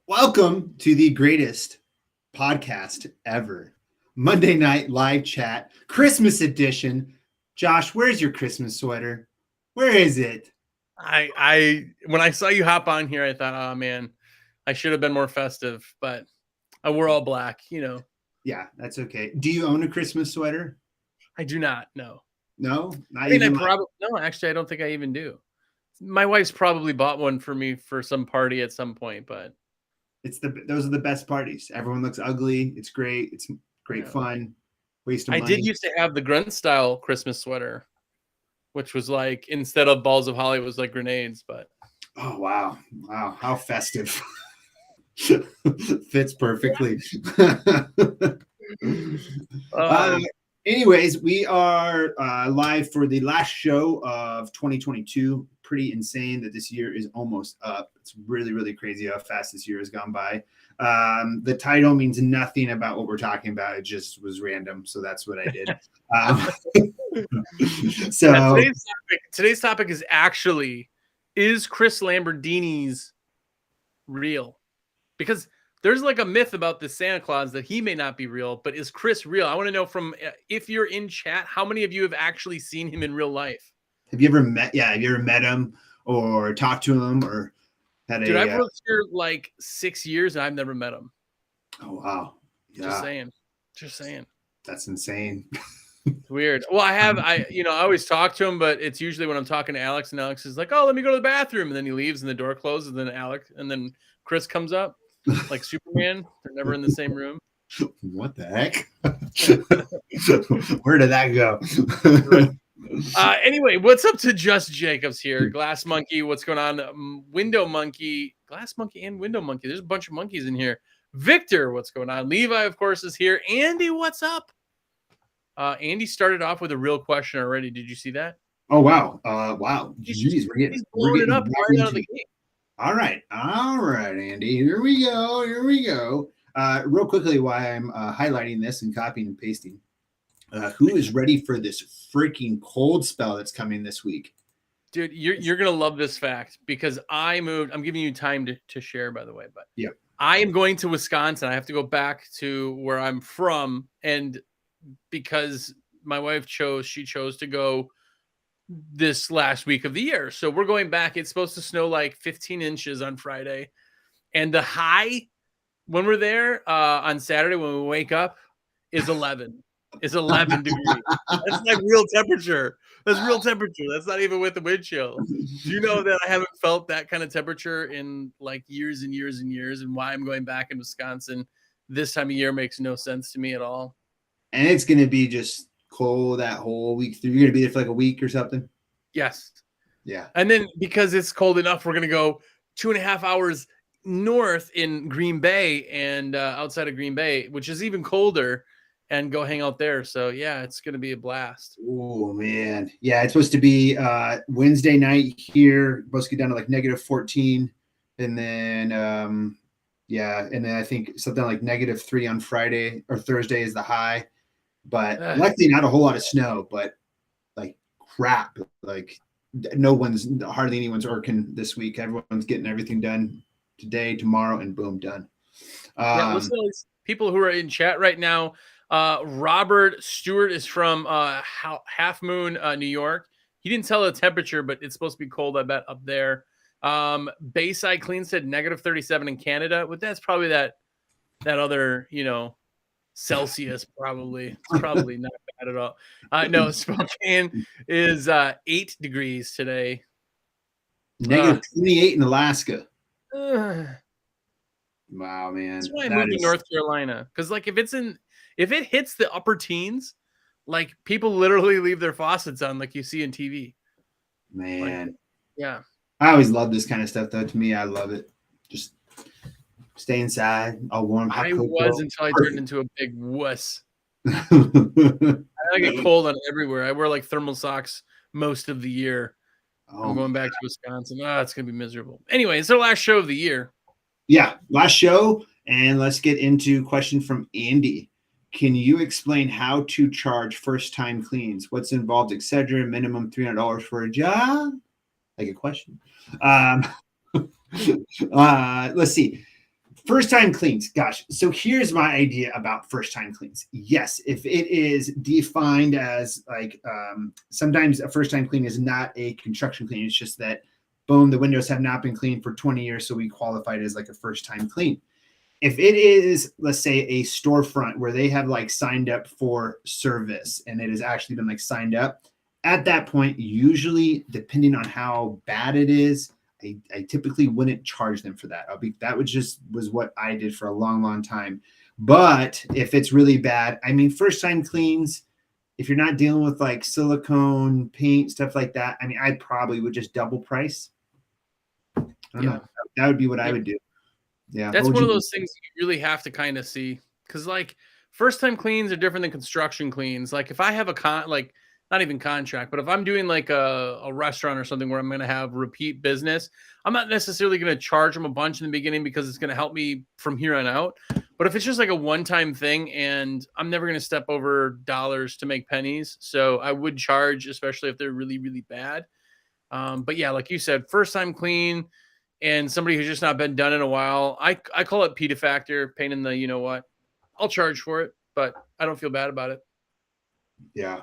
Welcome to the greatest podcast ever. Monday night live chat, Christmas edition. Josh, where's your Christmas sweater? Where is it? I when I saw you hop on here, I thought, oh man, I should have been more festive, but we're all black, Yeah, that's okay. Do you own a Christmas sweater? I do not. No. No, not I mean, even. no. Actually, I don't think I even do. My wife's probably bought one for me for some party at some point, but those are the best parties. Everyone looks ugly. It's great. It's great fun. Waste of money. I did used to have the grunt style Christmas sweater, which was like instead of balls of holly, it was like grenades. But oh wow, how festive! Fits perfectly. Anyways, we are live for the last show of 2022. Pretty insane that this year is almost up. It's really, really crazy how fast this year has gone by. The title means nothing about what we're talking about. It just was random. So that's what I did. So yeah, today's topic is actually, is Chris Lamborghini's real? Because there's like a myth about the Santa Claus that he may not be real, but is Chris real? I want to know from, if you're in chat, how many of you have actually seen him in real life? Have you ever met him or talked to him or had Dude, I've worked here like 6 years and I've never met him. Oh, wow. Yeah. Just saying. That's insane. It's weird. Well, I always talk to him, but it's usually when I'm talking to Alex and Alex is like, oh, let me go to the bathroom. And then he leaves and the door closes. And then Chris comes up like Superman. They're never in the same room. What the heck? Where did that go? Anyway, what's up to Just Jacobs here? Glass Monkey, what's going on? Window Monkey, Glass Monkey and Window Monkey. There's a bunch of monkeys in here. Victor, what's going on? Levi, of course, is here. Andy, what's up? Andy started off with a real question already. Did you see that? Oh, wow. Wow. Jeez, he's blowing it up right out of the gate. All right, Andy. Here we go. Real quickly, why I'm highlighting this and copying and pasting. Who is ready for this freaking cold spell that's coming this week? Dude, you're going to love this fact because I moved. I'm giving you time to share, by the way. But yeah, I am going to Wisconsin. I have to go back to where I'm from. And because my wife chose to go this last week of the year. So we're going back. It's supposed to snow like 15 inches on Friday. And the high when we're there on Saturday when we wake up is 11. It's 11 degrees. That's like real temperature. That's real temperature. That's not even with the wind chill. Do you know that I haven't felt that kind of temperature in like years and years and years? And why I'm going back in Wisconsin this time of year makes no sense to me at all. And it's going to be just cold that whole week through. You're going to be there for like a week or something? Yes. Yeah. And then because it's cold enough, we're going to go 2.5 hours north in Green Bay and outside of Green Bay, which is even colder, and go hang out there. So yeah, it's going to be a blast. Oh man. Yeah. It's supposed to be Wednesday night here, supposed to get down to like -14. And then, and then I think something like -3 on Friday or Thursday is the high, but luckily not a whole lot of snow, but like crap. Like hardly anyone's working this week. Everyone's getting everything done today, tomorrow, and boom, done. Listen to these people who are in chat right now. Robert Stewart is from Half Moon, New York. He didn't tell the temperature, but it's supposed to be cold, I bet, up there. Bayside Clean said -37 in Canada. But that's probably that other, Celsius, probably. It's probably not bad at all. No, Spokane is 8 degrees today. -28 in Alaska. Wow, man. That's why I moved to North Carolina. Because like if it hits the upper teens, like people literally leave their faucets on like you see in TV. Man. Like, yeah. I always love this kind of stuff though. To me, I love it. Just stay inside, all warm. I was until I turned into a big wuss. I get cold on everywhere. I wear like thermal socks most of the year. I'm going back to Wisconsin. It's going to be miserable. Anyway, it's our last show of the year. Yeah, last show. And let's get into question from Andy. Can you explain how to charge first-time cleans? What's involved, etc.? Minimum $300 for a job? Like a question. Let's see. First time cleans. Gosh. So here's my idea about first time cleans. Yes, if it is defined as like sometimes a first time clean is not a construction clean. It's just that boom, the windows have not been cleaned for 20 years. So we qualified as like a first time clean. If it is, let's say, a storefront where they have like signed up for service and it has actually been like signed up, at that point, usually depending on how bad it is, I typically wouldn't charge them for that. That was what I did for a long, long time. But if it's really bad, I mean, first time cleans, if you're not dealing with like silicone paint, stuff like that, I mean, I probably would just double price. I don't know. That would be what I would do. Yeah. That's one of those things you really have to kind of see. Cause like first time cleans are different than construction cleans. Like if I have not even contract, but if I'm doing like a restaurant or something where I'm going to have repeat business, I'm not necessarily going to charge them a bunch in the beginning because it's going to help me from here on out. But if it's just like a one-time thing and I'm never going to step over dollars to make pennies. So I would charge, especially if they're really, really bad. But yeah, like you said, first time clean and somebody who's just not been done in a while, I call it P factor, pain in the, you know what, I'll charge for it, but I don't feel bad about it. Yeah.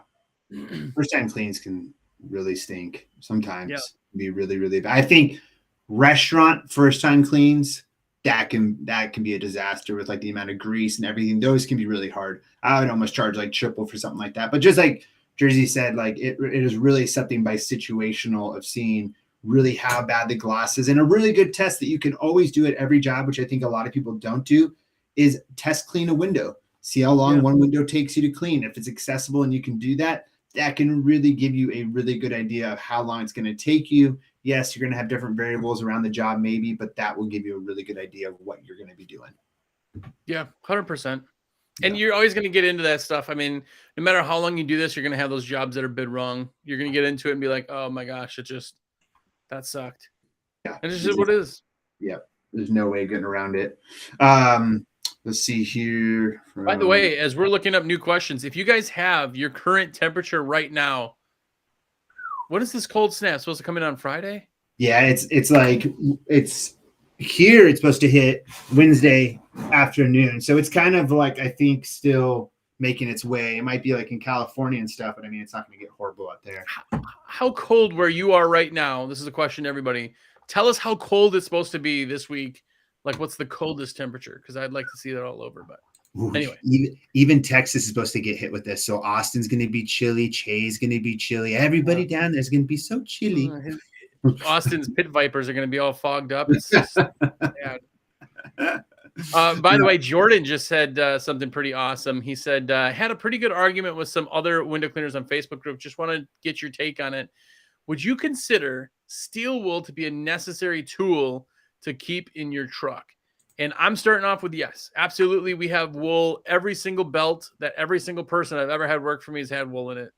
First time cleans can really stink sometimes. Yeah. Be really, really bad. I think restaurant first time cleans, that can be a disaster with like the amount of grease and everything. Those can be really hard. I would almost charge like triple for something like that. But just like Jersey said, like it is really something by situational of seeing really how bad the glass is. And a really good test that you can always do at every job, which I think a lot of people don't do, is test clean a window. See how long one window takes you to clean. If it's accessible and you can do that, that can really give you a really good idea of how long it's going to take you. Yes, you're going to have different variables around the job maybe, but that will give you a really good idea of what you're going to be doing. Yeah, 100%. And you're always going to get into that stuff. I mean, no matter how long you do this, you're going to have those jobs that are bid wrong. You're going to get into it and be like, oh my gosh, that sucked. Yeah. And it's just what it is. Yeah. There's no way getting around it. Let's see here. By the way, as we're looking up new questions, if you guys have your current temperature right now, what is this cold snap supposed to come in on Friday? Yeah, it's here. It's supposed to hit Wednesday afternoon. So it's kind of like, I think, still making its way. It might be like in California and stuff, but I mean, it's not going to get horrible out there. How cold where you are right now? This is a question to everybody. Tell us how cold it's supposed to be this week. Like, what's the coldest temperature? Because I'd like to see that all over. But anyway, even Texas is supposed to get hit with this. So Austin's going to be chilly. Che's going to be chilly. Everybody down there is going to be so chilly. Austin's pit vipers are going to be all fogged up. It's just bad. By the way, Jordan just said something pretty awesome. He said, had a pretty good argument with some other window cleaners on Facebook group. Just want to get your take on it. Would you consider steel wool to be a necessary tool to keep in your truck? And I'm starting off with yes, absolutely. We have wool. Every single belt that every single person I've ever had work for me has had wool in it.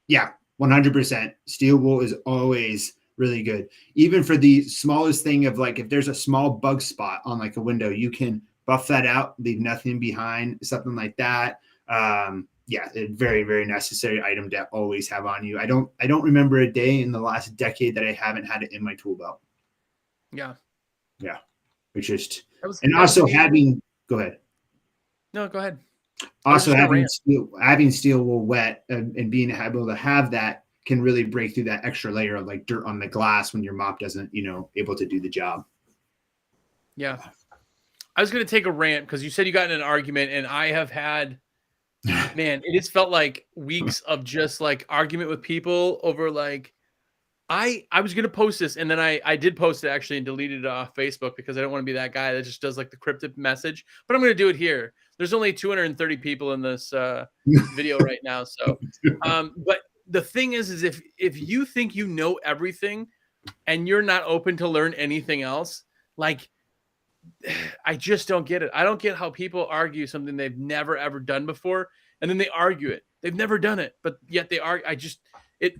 Yeah, 100%. Steel wool is always really good. Even for the smallest thing of like, if there's a small bug spot on like a window, you can buff that out, leave nothing behind, something like that. Yeah, a very, very necessary item to always have on you. I don't remember a day in the last decade that I haven't had it in my tool belt. Yeah. Yeah. It's just, and also having, go ahead. No, go ahead. Also having steel wool wet and being able to have that can really break through that extra layer of like dirt on the glass when your mop doesn't, able to do the job. Yeah. I was going to take a rant because you said you got in an argument, and I have had, man, it has felt like weeks of just like argument with people over like, I was going to post this, and then I did post it actually and deleted it off Facebook because I don't want to be that guy that just does like the cryptic message, but I'm going to do it here. There's only 230 people in this video right now. So, but the thing is if you think you know everything and you're not open to learn anything else, like, I just don't get it. I don't get how people argue something they've never, ever done before. And then they argue it. They've never done it, but yet they are. It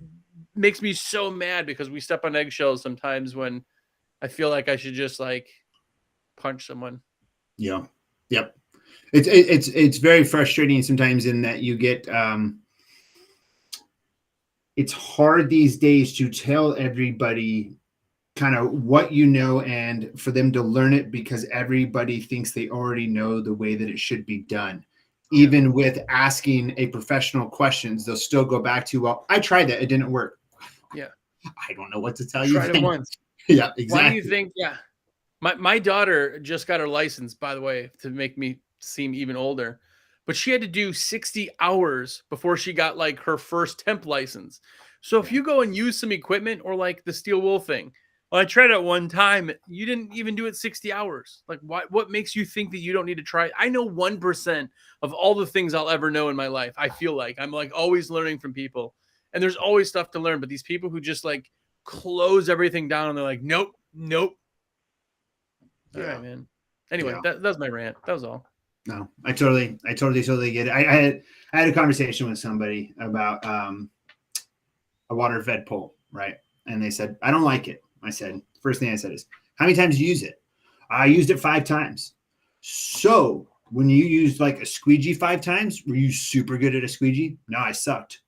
makes me so mad because we step on eggshells sometimes when I feel like I should just like punch someone. Yeah. Yep. It's very frustrating sometimes in that you get, it's hard these days to tell everybody kind of what you know, and for them to learn it, because everybody thinks they already know the way that it should be done. Even with asking a professional questions, they'll still go back to, well, I tried that, it didn't work. Yeah. I don't know what to tell you. Tried it once. Yeah, exactly. Why do you think? Yeah. My daughter just got her license, by the way, to make me seem even older, but she had to do 60 hours before she got like her first temp license. So if you go and use some equipment or like the steel wool thing, well, I tried it one time. You didn't even do it 60 hours. Like what makes you think that you don't need to try? I know 1% of all the things I'll ever know in my life. I feel like I'm like always learning from people, and there's always stuff to learn. But these people who just like close everything down and they're like, nope. All right, man. Anyway, that's my rant. That was all. No, I totally get it. I had a conversation with somebody about a water fed pole, right? And they said, I don't like it. I said, first thing I said is, how many times do you use it? I used it 5 times. So when you used like a squeegee 5 times, were you super good at a squeegee? No, I sucked.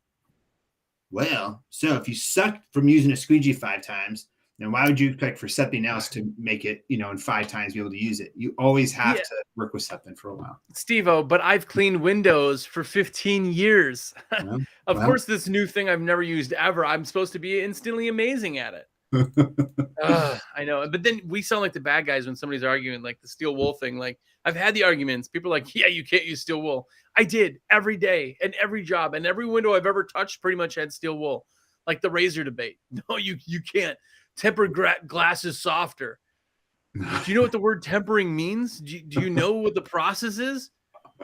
Well, so if you sucked from using a squeegee 5 times, then why would you expect for something else to make it, in 5 times be able to use it? You always have to work with something for a while. SteveO, but I've cleaned windows for 15 years. Of course, this new thing I've never used ever. I'm supposed to be instantly amazing at it. I know. But then we sound like the bad guys when somebody's arguing like the steel wool thing. Like I've had the arguments. People are like, yeah, you can't use steel wool. I did every day and every job and every window I've ever touched pretty much had steel wool. Like the razor debate. No, you can't. Tempered glass is softer. Do you know what the word tempering means? Do you know what the process is?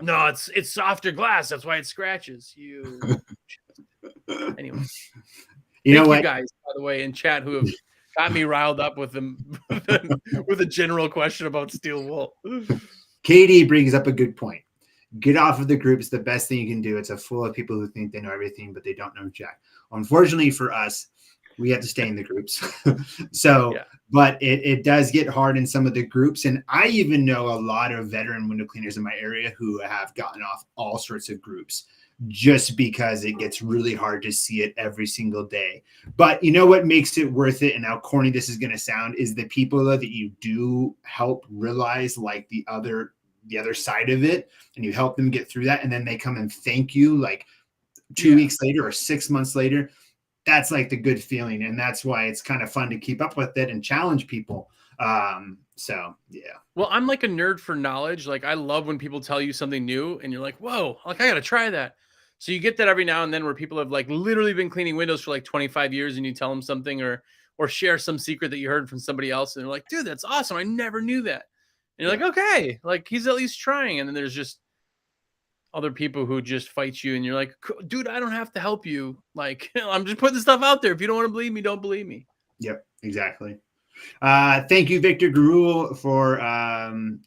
No, it's softer glass. That's why it scratches. Anyway. Thank you guys, by the way, in chat who have got me riled up with them with a general question about steel wool. Katie brings up a good point. Get off of the group. It's the best thing you can do. It's full of people who think they know everything, but they don't know jack. Unfortunately for us, we have to stay in the groups. But it does get hard in some of the groups. And I even know a lot of veteran window cleaners in my area who have gotten off all sorts of groups just because it gets really hard to see it every single day. But you know what makes it worth it, and how corny this is going to sound, is the people that you do help realize like the other side of it, and you help them get through that. And then they come and thank you like 2 weeks later or 6 months later. That's like the good feeling. And that's why it's kind of fun to keep up with it and challenge people. So, yeah. Well, I'm like a nerd for knowledge. Like I love when people tell you something new and you're like, whoa, like I got to try that. So you get that every now and then where people have like literally been cleaning windows for like 25 years and you tell them something or share some secret that you heard from somebody else. And they're like, dude, that's awesome. I never knew that. And you're like, okay, like he's at least trying. And then there's just other people who just fight you and you're like, dude, I don't have to help you. Like, I'm just putting stuff out there. If you don't want to believe me, don't believe me. Yep, exactly. Thank you, Victor Garul, for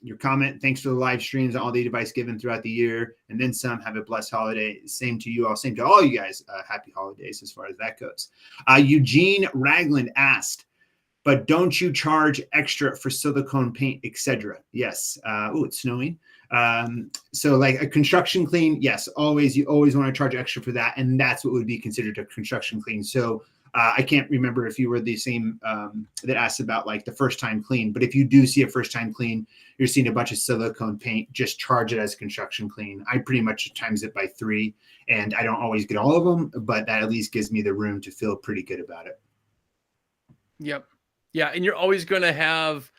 your comment. Thanks for the live streams and all the advice given throughout the year. And then some. Have a blessed holiday. Same to you all. Same to all you guys. Happy holidays as far as that goes. Eugene Ragland asked, but don't you charge extra for silicone paint, etc.? Yes. It's snowing. So like a construction clean, yes, you always want to charge extra for that. And that's what would be considered a construction clean. So I can't remember if you were the same that asked about like the first time clean, but if you do see a first time clean, you're seeing a bunch of silicone paint, just charge it as a construction clean. I pretty much times it by 3, and I don't always get all of them, but that at least gives me the room to feel pretty good about it. Yep. Yeah. And you're always going to have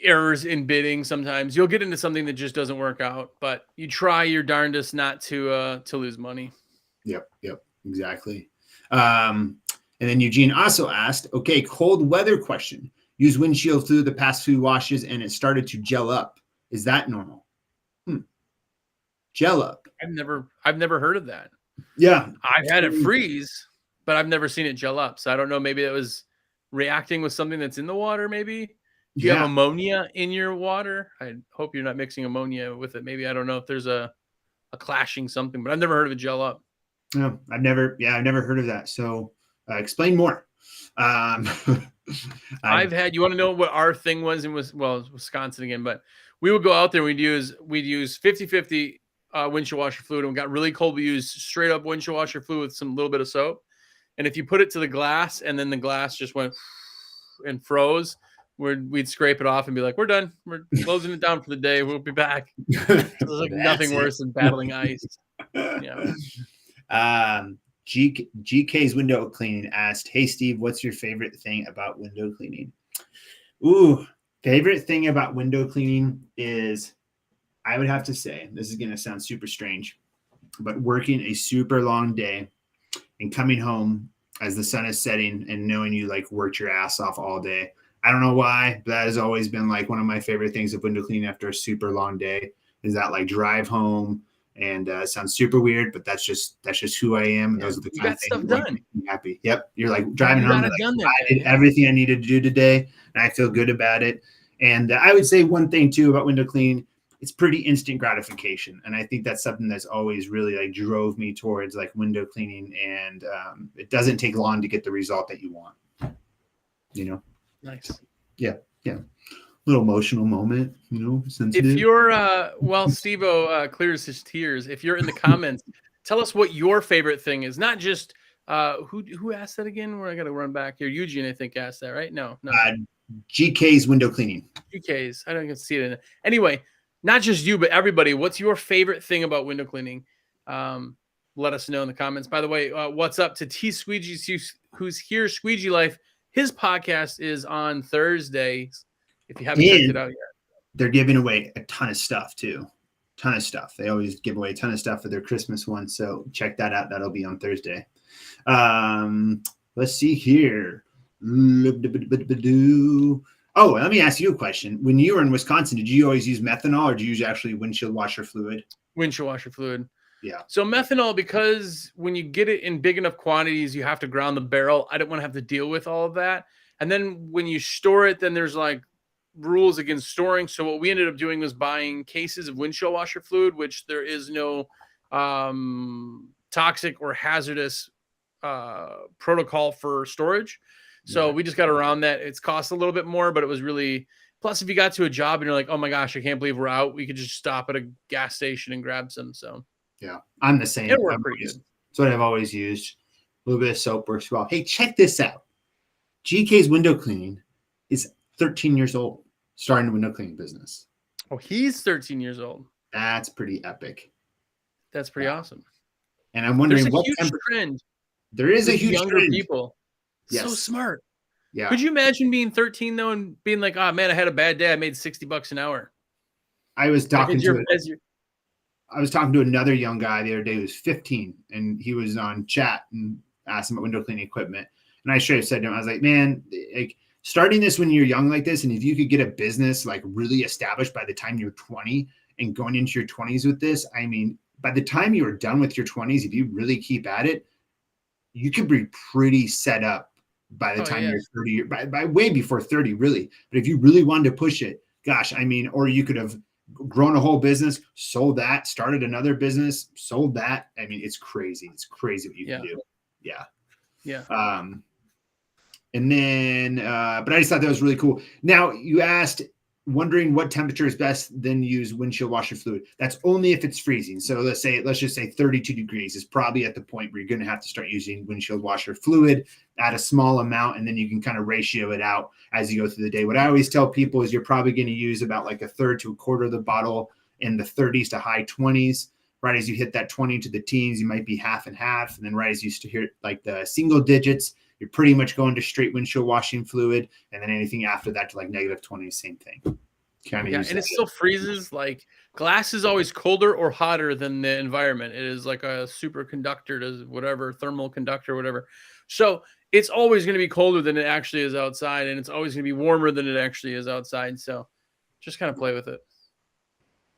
errors in bidding. Sometimes you'll get into something that just doesn't work out, but you try your darndest not to lose money. Yep. Exactly. And then Eugene also asked, okay, cold weather question. Use windshield fluid the past few washes and it started to gel up. Is that normal? Gel up. I've never heard of that. Yeah. I've had it freeze, but I've never seen it gel up. So I don't know. Maybe that was reacting with something that's in the water. Maybe. Do you have ammonia in your water? I hope you're not mixing ammonia with it. Maybe, I don't know if there's a clashing something, but I've never heard of it gel up. No, I've never heard of that. So explain more. I've had, you want to know what our thing was? It was Wisconsin again, but we would go out there. We'd use 50-50 windshield washer fluid. And we got really cold. We used straight up windshield washer fluid with some little bit of soap. And if you put it to the glass and then the glass just went and froze, we'd scrape it off and be like, we're done. We're closing it down for the day. We'll be back. There's like nothing worse than battling ice. Yeah. GK's window cleaning asked, hey, Steve, what's your favorite thing about window cleaning? Ooh, favorite thing about window cleaning is, I would have to say, this is going to sound super strange, but working a super long day and coming home as the sun is setting and knowing you like worked your ass off all day. I don't know why, but that has always been like one of my favorite things of window cleaning after a super long day, is that like drive home. And it sounds super weird, but that's just who I am. Yeah, Those are the you kind got of things stuff that done. make me happy. Yep. You're like driving home. Like, Done I did everything I needed to do today, and I feel good about it. And I would say one thing too about window cleaning, it's pretty instant gratification. And I think that's something that's always really like drove me towards like window cleaning. And it doesn't take long to get the result that you want. You know? Nice. Yeah. Yeah. Little emotional moment, you know, sensitive. If you're while SteveO clears his tears, if you're in the comments, tell us what your favorite thing is. Not just who asked that again? Where I gotta run back here. Eugene, I think, asked that, right? No. GK's window cleaning. GK's. I don't even see it in it. Anyway, not just you, but everybody. What's your favorite thing about window cleaning? Let us know in the comments. By the way, what's up to T Squeegee, who's here, Squeegee Life? His podcast is on Thursdays. If you haven't checked it out yet, they're giving away a ton of stuff too. Ton of stuff. They always give away a ton of stuff for their Christmas one. So check that out. That'll be on Thursday. Let's see here. Oh, let me ask you a question. When you were in Wisconsin, did you always use methanol, or did you use actually windshield washer fluid? Windshield washer fluid. Yeah. So methanol, because when you get it in big enough quantities, you have to ground the barrel. I don't want to have to deal with all of that. And then when you store it, then there's like rules against storing. So what we ended up doing was buying cases of windshield washer fluid, which there is no toxic or hazardous protocol for storage. So we just got around that. It's cost a little bit more, but it was really, plus if you got to a job and you're like, oh my gosh, I can't believe we're out, we could just stop at a gas station and grab some. So yeah, I'm the same. It worked pretty good. That's what I've always used. A little bit of soap works well. Hey, check this out. GK's window cleaning is 13 years old, starting a window cleaning business. Oh, he's 13 years old. That's pretty epic. That's pretty awesome. And I'm wondering what huge trend. There is a huge younger trend. People. Yes. So smart. Yeah. Could you imagine being 13 though and being like, oh man, I had a bad day. I made $60 an hour. I was talking to another young guy the other day who was 15, and he was on chat and asked him about window cleaning equipment. And I straight up said to him, I was like, man, like starting this when you're young like this, and if you could get a business like really established by the time you're 20 and going into your 20s with this, I mean, by the time you're done with your 20s, if you really keep at it, you could be pretty set up by the time you're 30, by way before 30, really. But if you really wanted to push it, gosh, I mean, or you could have grown a whole business, sold that, started another business, sold that. I mean, it's crazy. It's crazy what you can do. Yeah. Yeah. And then, but I just thought that was really cool. Now you asked, wondering what temperature is best, then use windshield washer fluid. That's only if it's freezing. So let's just say 32 degrees is probably at the point where you're going to have to start using windshield washer fluid at a small amount. And then you can kind of ratio it out as you go through the day. What I always tell people is you're probably going to use about like a third to a quarter of the bottle in the 30s to high 20s. Right as you hit that 20 to the teens, you might be half and half. And then right as you hit like the single digits, you're pretty much going to straight windshield washing fluid. And then anything after that to like -20, same thing. And it still freezes. Like glass is always colder or hotter than the environment. It is like a superconductor to whatever, thermal conductor, whatever. So it's always going to be colder than it actually is outside. And it's always going to be warmer than it actually is outside. So just kind of play with it.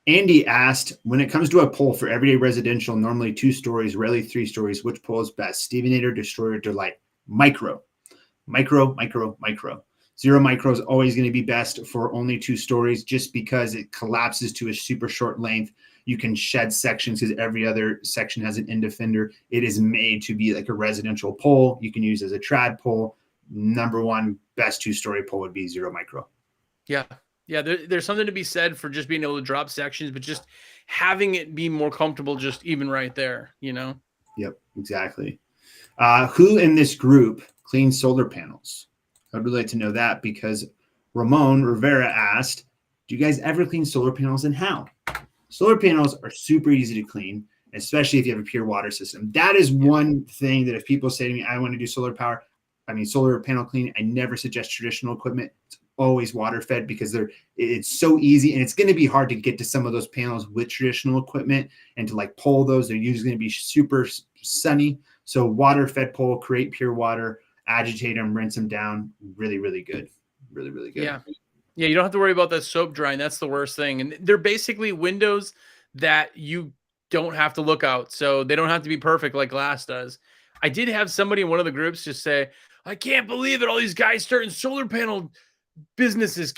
Andy asked, when it comes to a pole for everyday residential, normally 2 stories, rarely 3 stories, which pole is best? SteveOnator, Destroyer, Delight. Micro. Xero Micro is always going to be best for only 2 stories just because it collapses to a super short length. You can shed sections because every other section has an end defender. It is made to be like a residential pole. You can use as a trad pole. Number 1 best 2-story pole would be Xero Micro. Yeah. Yeah, there's something to be said for just being able to drop sections, but just having it be more comfortable just even right there, you know? Yep, exactly. Who in this group cleans solar panels? I'd really like to know that, because Ramon Rivera asked, do you guys ever clean solar panels, and how? Solar panels are super easy to clean, especially if you have a pure water system. That is one thing that if people say to me, I want to do solar panel cleaning, I never suggest traditional equipment. It's always water fed, because it's so easy, and it's going to be hard to get to some of those panels with traditional equipment and to like pull those. They're usually going to be super sunny. So water fed pull, create pure water, agitate them, rinse them down. Really, really good. Really, really good. Yeah. Yeah. You don't have to worry about that soap drying. That's the worst thing. And they're basically windows that you don't have to look out. So they don't have to be perfect like glass does. I did have somebody in one of the groups just say, I can't believe it. All these guys starting solar panel businesses,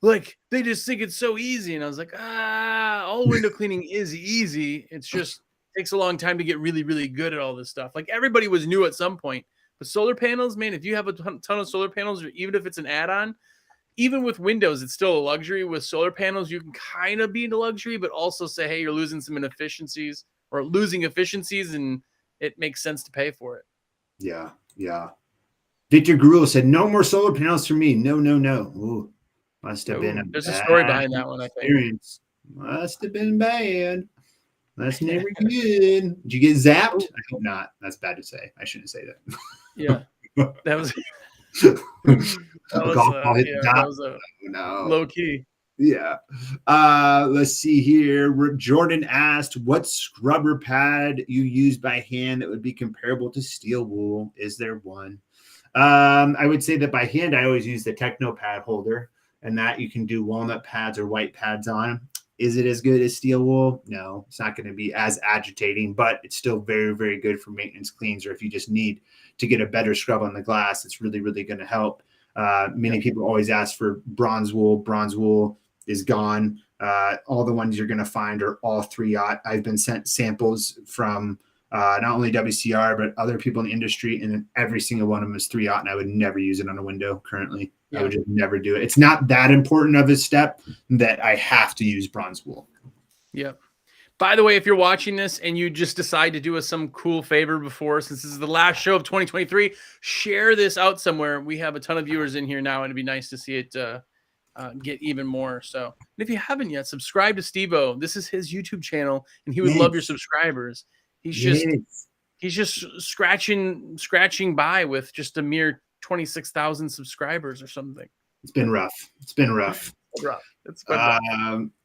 like they just think it's so easy. And I was like, all window cleaning is easy. It's just takes a long time to get really, really good at all this stuff. Like everybody was new at some point, but solar panels, man, if you have a ton of solar panels, or even if it's an add-on, even with windows, it's still a luxury. With solar panels, you can kind of be into luxury, but also say, hey, you're losing some inefficiencies or losing efficiencies, and it makes sense to pay for it. Yeah. Yeah. Victor Gurul said, no more solar panels for me. No. Ooh, must have been there's a story behind that one, I think. Must have been bad. That's never good. Did you get zapped? I hope not. That's bad to say. I shouldn't say that. Yeah. That was low key. Yeah. Let's see here. Jordan asked, what scrubber pad you use by hand that would be comparable to steel wool? Is there one? I would say that by hand, I always use the Techno Pad holder, and that you can do walnut pads or white pads on. Is it as good as steel wool? No, it's not going to be as agitating, but it's still very, very good for maintenance cleans, or if you just need to get a better scrub on the glass, it's really, really going to help. Many people always ask for bronze wool. Bronze wool is gone. All the ones you're going to find are all 3/0. I've been sent samples from not only WCR, but other people in the industry, and every single one of them is 3/0, and I would never use it on a window currently. Yeah. I would just never do it. It's not that important of a step that I have to use bronze wool. Yep. By the way, if you're watching this and you just decide to do us some cool favor before, since this is the last show of 2023, share this out somewhere. We have a ton of viewers in here now, and it'd be nice to see it get even more. So, and if you haven't yet, subscribe to SteveO. This is his YouTube channel, and he would love your subscribers. He's just scratching by with just a mere 26,000 subscribers or something. It's been rough. It's been rough.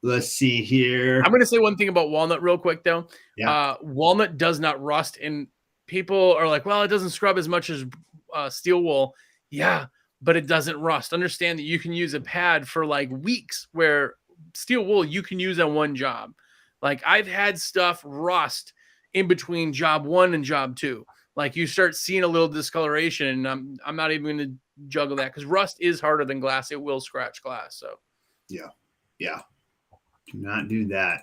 Let's see here. I'm going to say one thing about walnut real quick, though. Yeah. Walnut does not rust, and people are like, well, it doesn't scrub as much as steel wool. Yeah, but it doesn't rust. Understand that you can use a pad for like weeks, where steel wool you can use on one job. Like I've had stuff rust in between job 1 and job 2. Like you start seeing a little discoloration, and I'm not even going to juggle that, because rust is harder than glass. It will scratch glass. So yeah. Do not do that.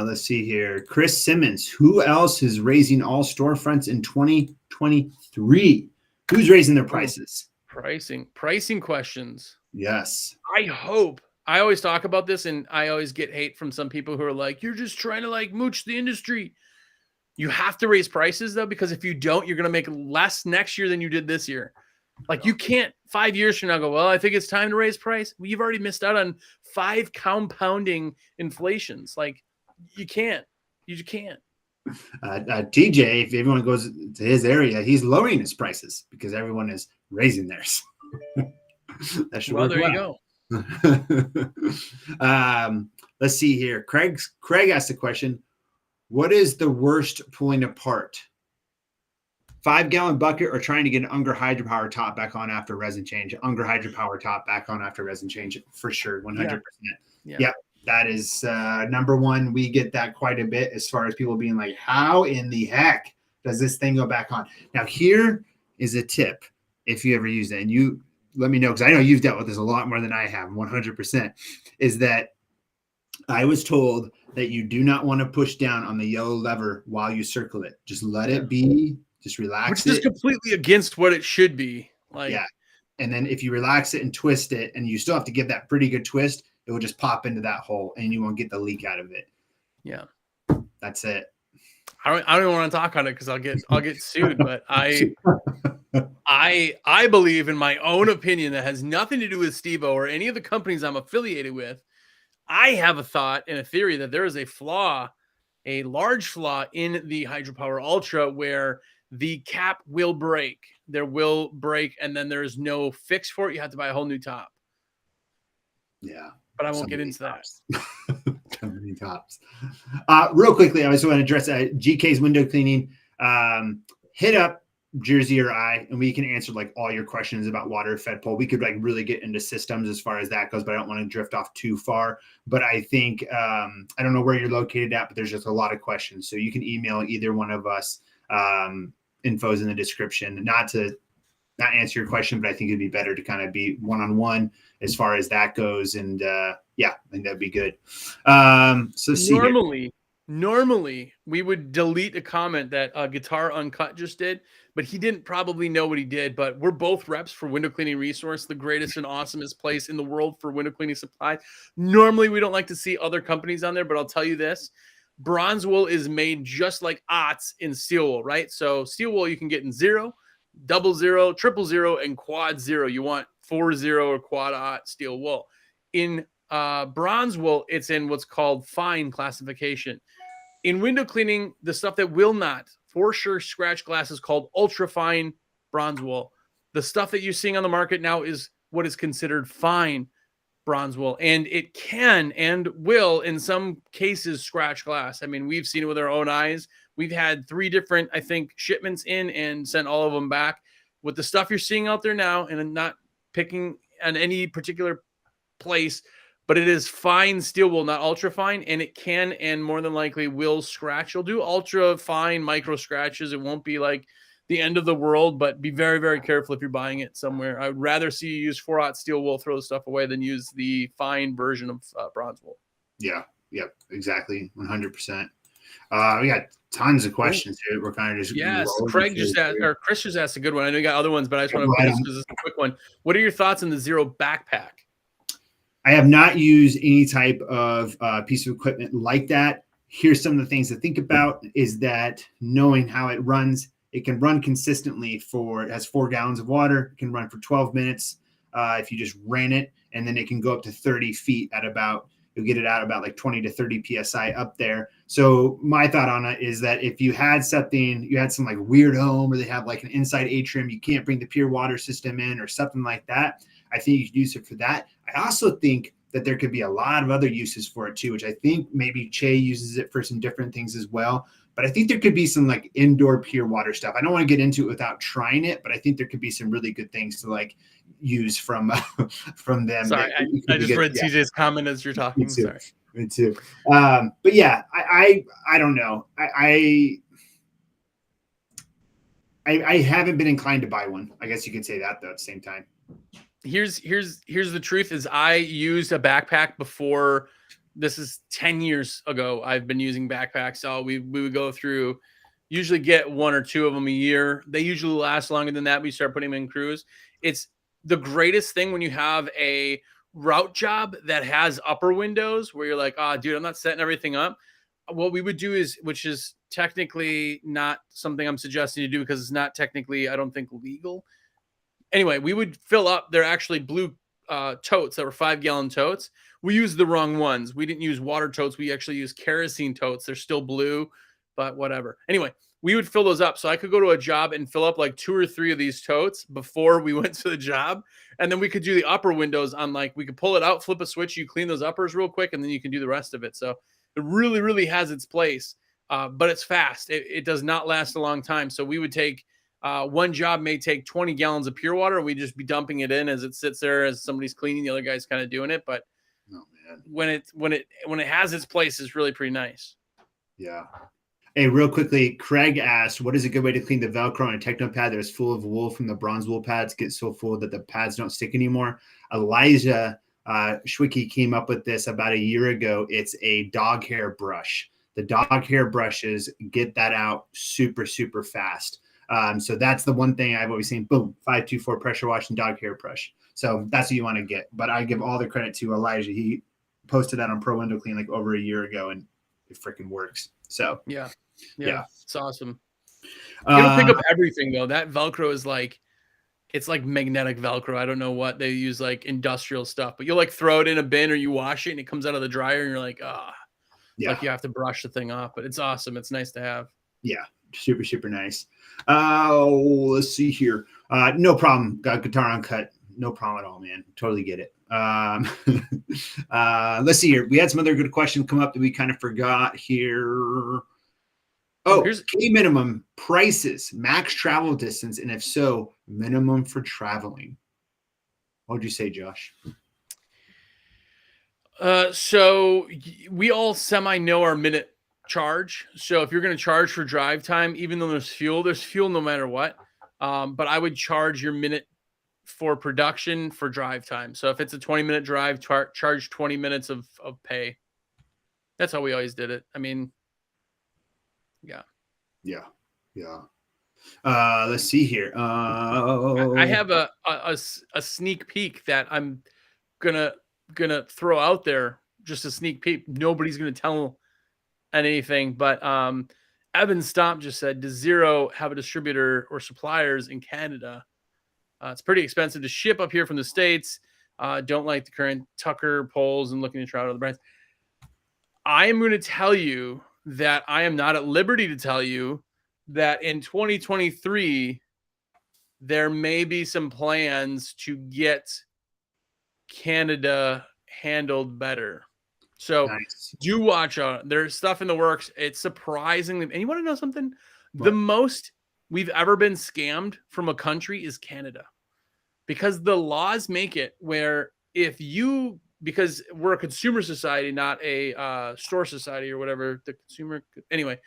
Let's see here. Chris Simmons, who else is raising all storefronts in 2023? Who's raising their prices? Pricing questions. Yes. I always talk about this, and I always get hate from some people who are like, you're just trying to like mooch the industry. You have to raise prices, though, because if you don't, you're going to make less next year than you did this year. Like you can't 5 years from now go, well, I think it's time to raise price. Well, you've already missed out on 5 compounding inflations. Like you can't. TJ, if everyone goes to his area, he's lowering his prices because everyone is raising theirs. That should work well. You go. Let's see here. Craig asked a question. What is the worst pulling apart? 5-gallon bucket or trying to get an Unger hydropower top back on after resin change? Unger hydropower top back on after resin change, for sure, 100%. Yeah, that is number one. We get that quite a bit as far as people being like, how in the heck does this thing go back on? Now, here is a tip if you ever use it, and you let me know, because I know you've dealt with this a lot more than I have, 100%, is that I was told that you do not want to push down on the yellow lever while you circle it. Just let it be. Just relax. Which is completely against what it should be. Like, yeah. And then if you relax it and twist it, and you still have to give that pretty good twist, it will just pop into that hole and you won't get the leak out of it. Yeah. That's it. I don't even want to talk on it because I'll get sued. But I believe, in my own opinion, that has nothing to do with SteveO or any of the companies I'm affiliated with. I have a thought and a theory that there is a flaw, a large flaw in the Hydropower Ultra where the cap will break. There will break, and then there is no fix for it. You have to buy a whole new top. Yeah. But I won't get into that. So many tops. Real quickly, I just want to address GK's window cleaning. Hit up Jersey or I, and we can answer like all your questions about water fed pole. We could like really get into systems as far as that goes, but I don't want to drift off too far. But I think I don't know where you're located at, but there's just a lot of questions. So you can email either one of us. Info's in the description. Not answer your question, but I think it'd be better to kind of be one-on-one as far as that goes. And yeah, I think that'd be good. So normally we would delete a comment that Guitar Uncut just did, but he didn't probably know what he did. But we're both reps for Window Cleaning Resource, the greatest and awesomest place in the world for window cleaning supplies. Normally we don't like to see other companies on there, but I'll tell you this. Bronze wool is made just like OTS in steel wool, right? So steel wool you can get in 0, 00, 000, and quad 0. You want 40 or quad OT steel wool. In bronze wool, it's in what's called fine classification. In window cleaning, the stuff that will not for sure scratch glass is called ultra fine bronze wool. The stuff that you're seeing on the market now is what is considered fine bronze wool, and it can and will in some cases scratch glass. I mean, we've seen it with our own eyes. We've had 3 different, I think, shipments in and sent all of them back. With the stuff you're seeing out there now, and I'm not picking on any particular place, but it is fine steel wool, not ultra fine, and it can and more than likely will scratch. You'll do ultra fine micro scratches. It won't be like the end of the world, but be very, very careful if you're buying it somewhere. I would rather see you use 4/0 steel wool, throw the stuff away, than use the fine version of bronze wool. Yeah. Yep. Exactly. 100%. We got tons of questions here. We're kind of just Craig just asked, or Chris just asked a good one. I know you got other ones, but I just want to put this because it's a quick one. What are your thoughts on the Xero backpack? I have not used any type of piece of equipment like that. Here's some of the things to think about is that knowing how it runs, it can run consistently it has 4 gallons of water. It can run for 12 minutes if you just ran it. And then it can go up to 30 feet at you'll get it out about like 20 to 30 PSI up there. So my thought on it is that if you had some like weird home or they have like an inside atrium, you can't bring the pure water system in or something like that, I think you could use it for that. I also think that there could be a lot of other uses for it too, which I think maybe Che uses it for some different things as well. But I think there could be some like indoor pure water stuff. I don't want to get into it without trying it, but I think there could be some really good things to like use from them. Sorry, I just read TJ's comment as you're talking. Sorry. Me too. But yeah, I don't know. I haven't been inclined to buy one. I guess you could say that though at the same time. Here's the truth is I used a backpack before. This is 10 years ago. I've been using backpacks. So we would go through, usually get 1 or 2 of them a year. They usually last longer than that. We start putting them in crews. It's the greatest thing when you have a route job that has upper windows where you're like, dude, I'm not setting everything up. What we would do is, which is technically not something I'm suggesting to do because it's not technically, I don't think, legal. Anyway, we would fill up. They're actually blue totes that were 5-gallon totes. We used the wrong ones. We didn't use water totes. We actually used kerosene totes. They're still blue, but whatever. Anyway, we would fill those up. So I could go to a job and fill up like 2 or 3 of these totes before we went to the job. And then we could do the upper windows on we could pull it out, flip a switch. You clean those uppers real quick, and then you can do the rest of it. So it really, really has its place, but it's fast. It does not last a long time. So we would take one job may take 20 gallons of pure water. We'd just be dumping it in as it sits there as somebody's cleaning. The other guy's kind of doing it. But when it has its place, it's really pretty nice. Yeah. Hey, real quickly, Craig asked, what is a good way to clean the Velcro on a Techno Pad that is full of wool from the bronze wool pads get so full that the pads don't stick anymore? Elijah Schwicke came up with this about a year ago. It's a dog hair brush. The dog hair brushes get that out super, super fast. So that's the one thing I've always seen. Boom, 524 pressure wash and dog hair brush. So that's what you want to get. But I give all the credit to Elijah. He posted that on Pro Window Clean like over a year ago, and it freaking works. So yeah, Yeah. It's awesome. You don't pick up everything though. That Velcro is like, it's like magnetic Velcro. I don't know what they use, like industrial stuff, but you'll like throw it in a bin or you wash it and it comes out of the dryer and you're like, like you have to brush the thing off, but it's awesome. It's nice to have. Yeah. Super, super nice. Let's see here. No problem. Got guitar uncut. No problem at all, man. Totally get it. Let's see here. We had some other good questions come up that we kind of forgot here. Oh, K minimum prices, max travel distance, and if so, minimum for traveling. What would you say, Josh? So we all semi know our minute charge. So if you're going to charge for drive time, even though there's fuel no matter what. But I would charge your minute for production for drive time. So if it's a 20-minute drive, charge 20 minutes of pay. That's how we always did it. I mean, Yeah. Let's see here. I have a sneak peek that I'm gonna throw out there. Just a sneak peek. Nobody's gonna tell anything. But Evan Stomp just said, does Xero have a distributor or suppliers in Canada? It's pretty expensive to ship up here from the States. Don't like the current Tucker polls and looking to try out other brands. I am going to tell you that I am not at liberty to tell you that in 2023, there may be some plans to get Canada handled better. So do watch out. There's stuff in the works. It's surprisingly, and you want to know something? What? The most we've ever been scammed from a country is Canada, because the laws make it where because we're a consumer society, not a store society or whatever, the consumer. Anyway,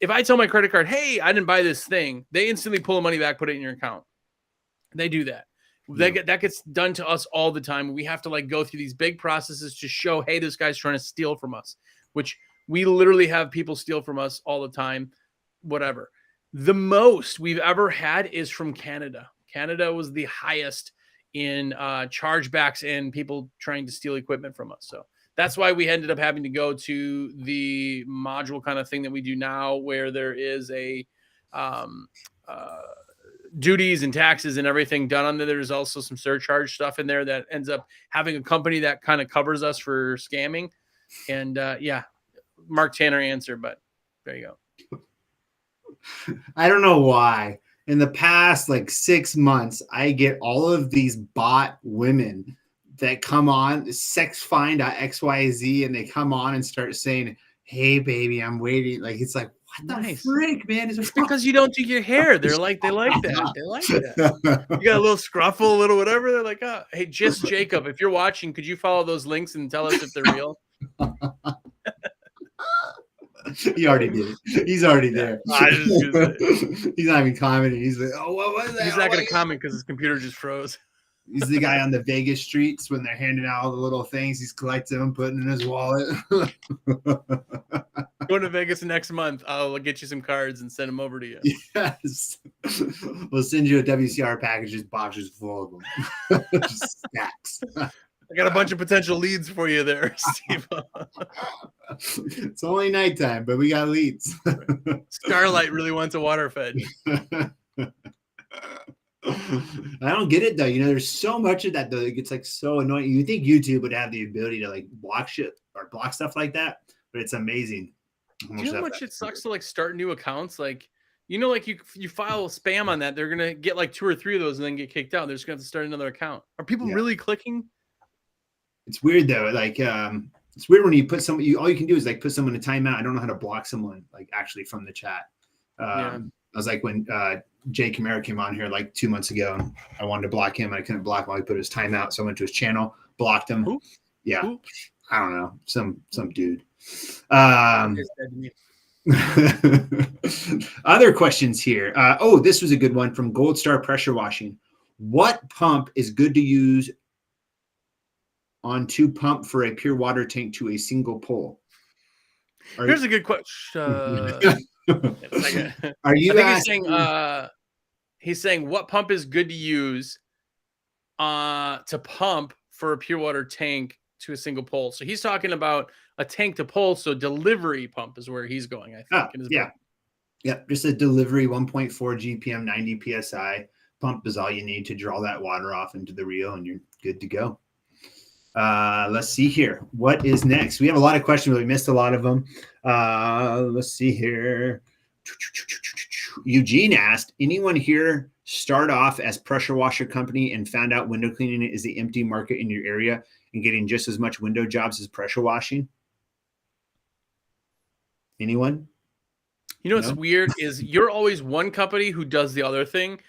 if I tell my credit card, hey, I didn't buy this thing, they instantly pull the money back, put it in your account. They do that. That gets done to us all the time. We have to like go through these big processes to show, hey, this guy's trying to steal from us, which we literally have people steal from us all the time, whatever. The most we've ever had is from Canada. Canada was the highest in chargebacks and people trying to steal equipment from us. So that's why we ended up having to go to the module kind of thing that we do now, where there is a duties and taxes and everything done on there. There's also some surcharge stuff in there that ends up having a company that kind of covers us for scamming. And Mark Tanner answer, but there you go. I don't know why. In the past, like 6 months, I get all of these bot women that come on, sexfind.xyz, and they come on and start saying, hey, baby, I'm waiting. Like, it's like, what the frick, man? It's because you don't do your hair. They like that. They like that. You got a little scruffle, a little whatever. They're like, oh, hey, just Jacob, if you're watching, could you follow those links and tell us if they're real? He already did it. He's already there. He's not even commenting. He's like, oh, what was that? He's not going to comment because his computer just froze. He's the guy on the Vegas streets when they're handing out all the little things. He's collecting them, putting in his wallet. Going to Vegas next month. I'll get you some cards and send them over to you. Yes. We'll send you a WCR package, just boxes full of them. Just stacks. I got a bunch of potential leads for you there, Steve. It's only nighttime, but we got leads. Starlight really wants a water fed. I don't get it though. You know, there's so much of that though. It gets like so annoying. You think YouTube would have the ability to like block shit or block stuff like that, but it's amazing. Do you know how much it sucks to like start new accounts? Like, you know, like you file spam on that, they're gonna get like 2 or 3 of those and then get kicked out. They're just gonna have to start another account. Are people really clicking? It's weird though. Like it's weird when you put all you can do is like put someone in timeout. I don't know how to block someone like actually from the chat. I was like when Jay Camara came on here like 2 months ago, and I wanted to block him. I couldn't block him while he put his timeout. So I went to his channel, blocked him. Who? Yeah. Who? I don't know. Some dude. Other questions here. This was a good one from Gold Star Pressure Washing. What pump is good to use on to pump for a pure water tank to a single pole? Here's a good question. Are you asking? He's saying what pump is good to use to pump for a pure water tank to a single pole. So he's talking about a tank to pole. So delivery pump is where he's going, I think. Yeah. Yep, just a delivery 1.4 GPM, 90 PSI pump is all you need to draw that water off into the reel, and you're good to go. Let's see here. What is next? We have a lot of questions, but we missed a lot of them. Let's see here. Eugene asked, anyone here start off as pressure washer company and found out window cleaning is the empty market in your area and getting just as much window jobs as pressure washing? Anyone? You know what's weird is you're always one company who does the other thing.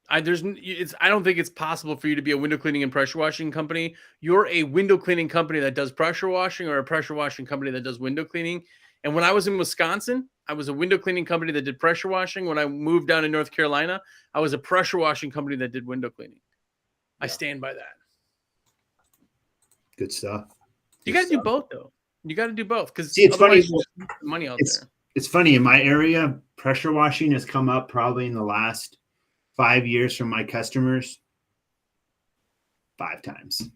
I don't think it's possible for you to be a window cleaning and pressure washing company. You're a window cleaning company that does pressure washing, or a pressure washing company that does window cleaning. And when I was in Wisconsin, I was a window cleaning company that did pressure washing. When I moved down to North Carolina, I was a pressure washing company that did window cleaning. I stand by that. Good stuff. You got to do both, though. You got to do both, because it's funny. Money out there. It's funny, in my area, pressure washing has come up probably in the last 5 years from my customers 5 times.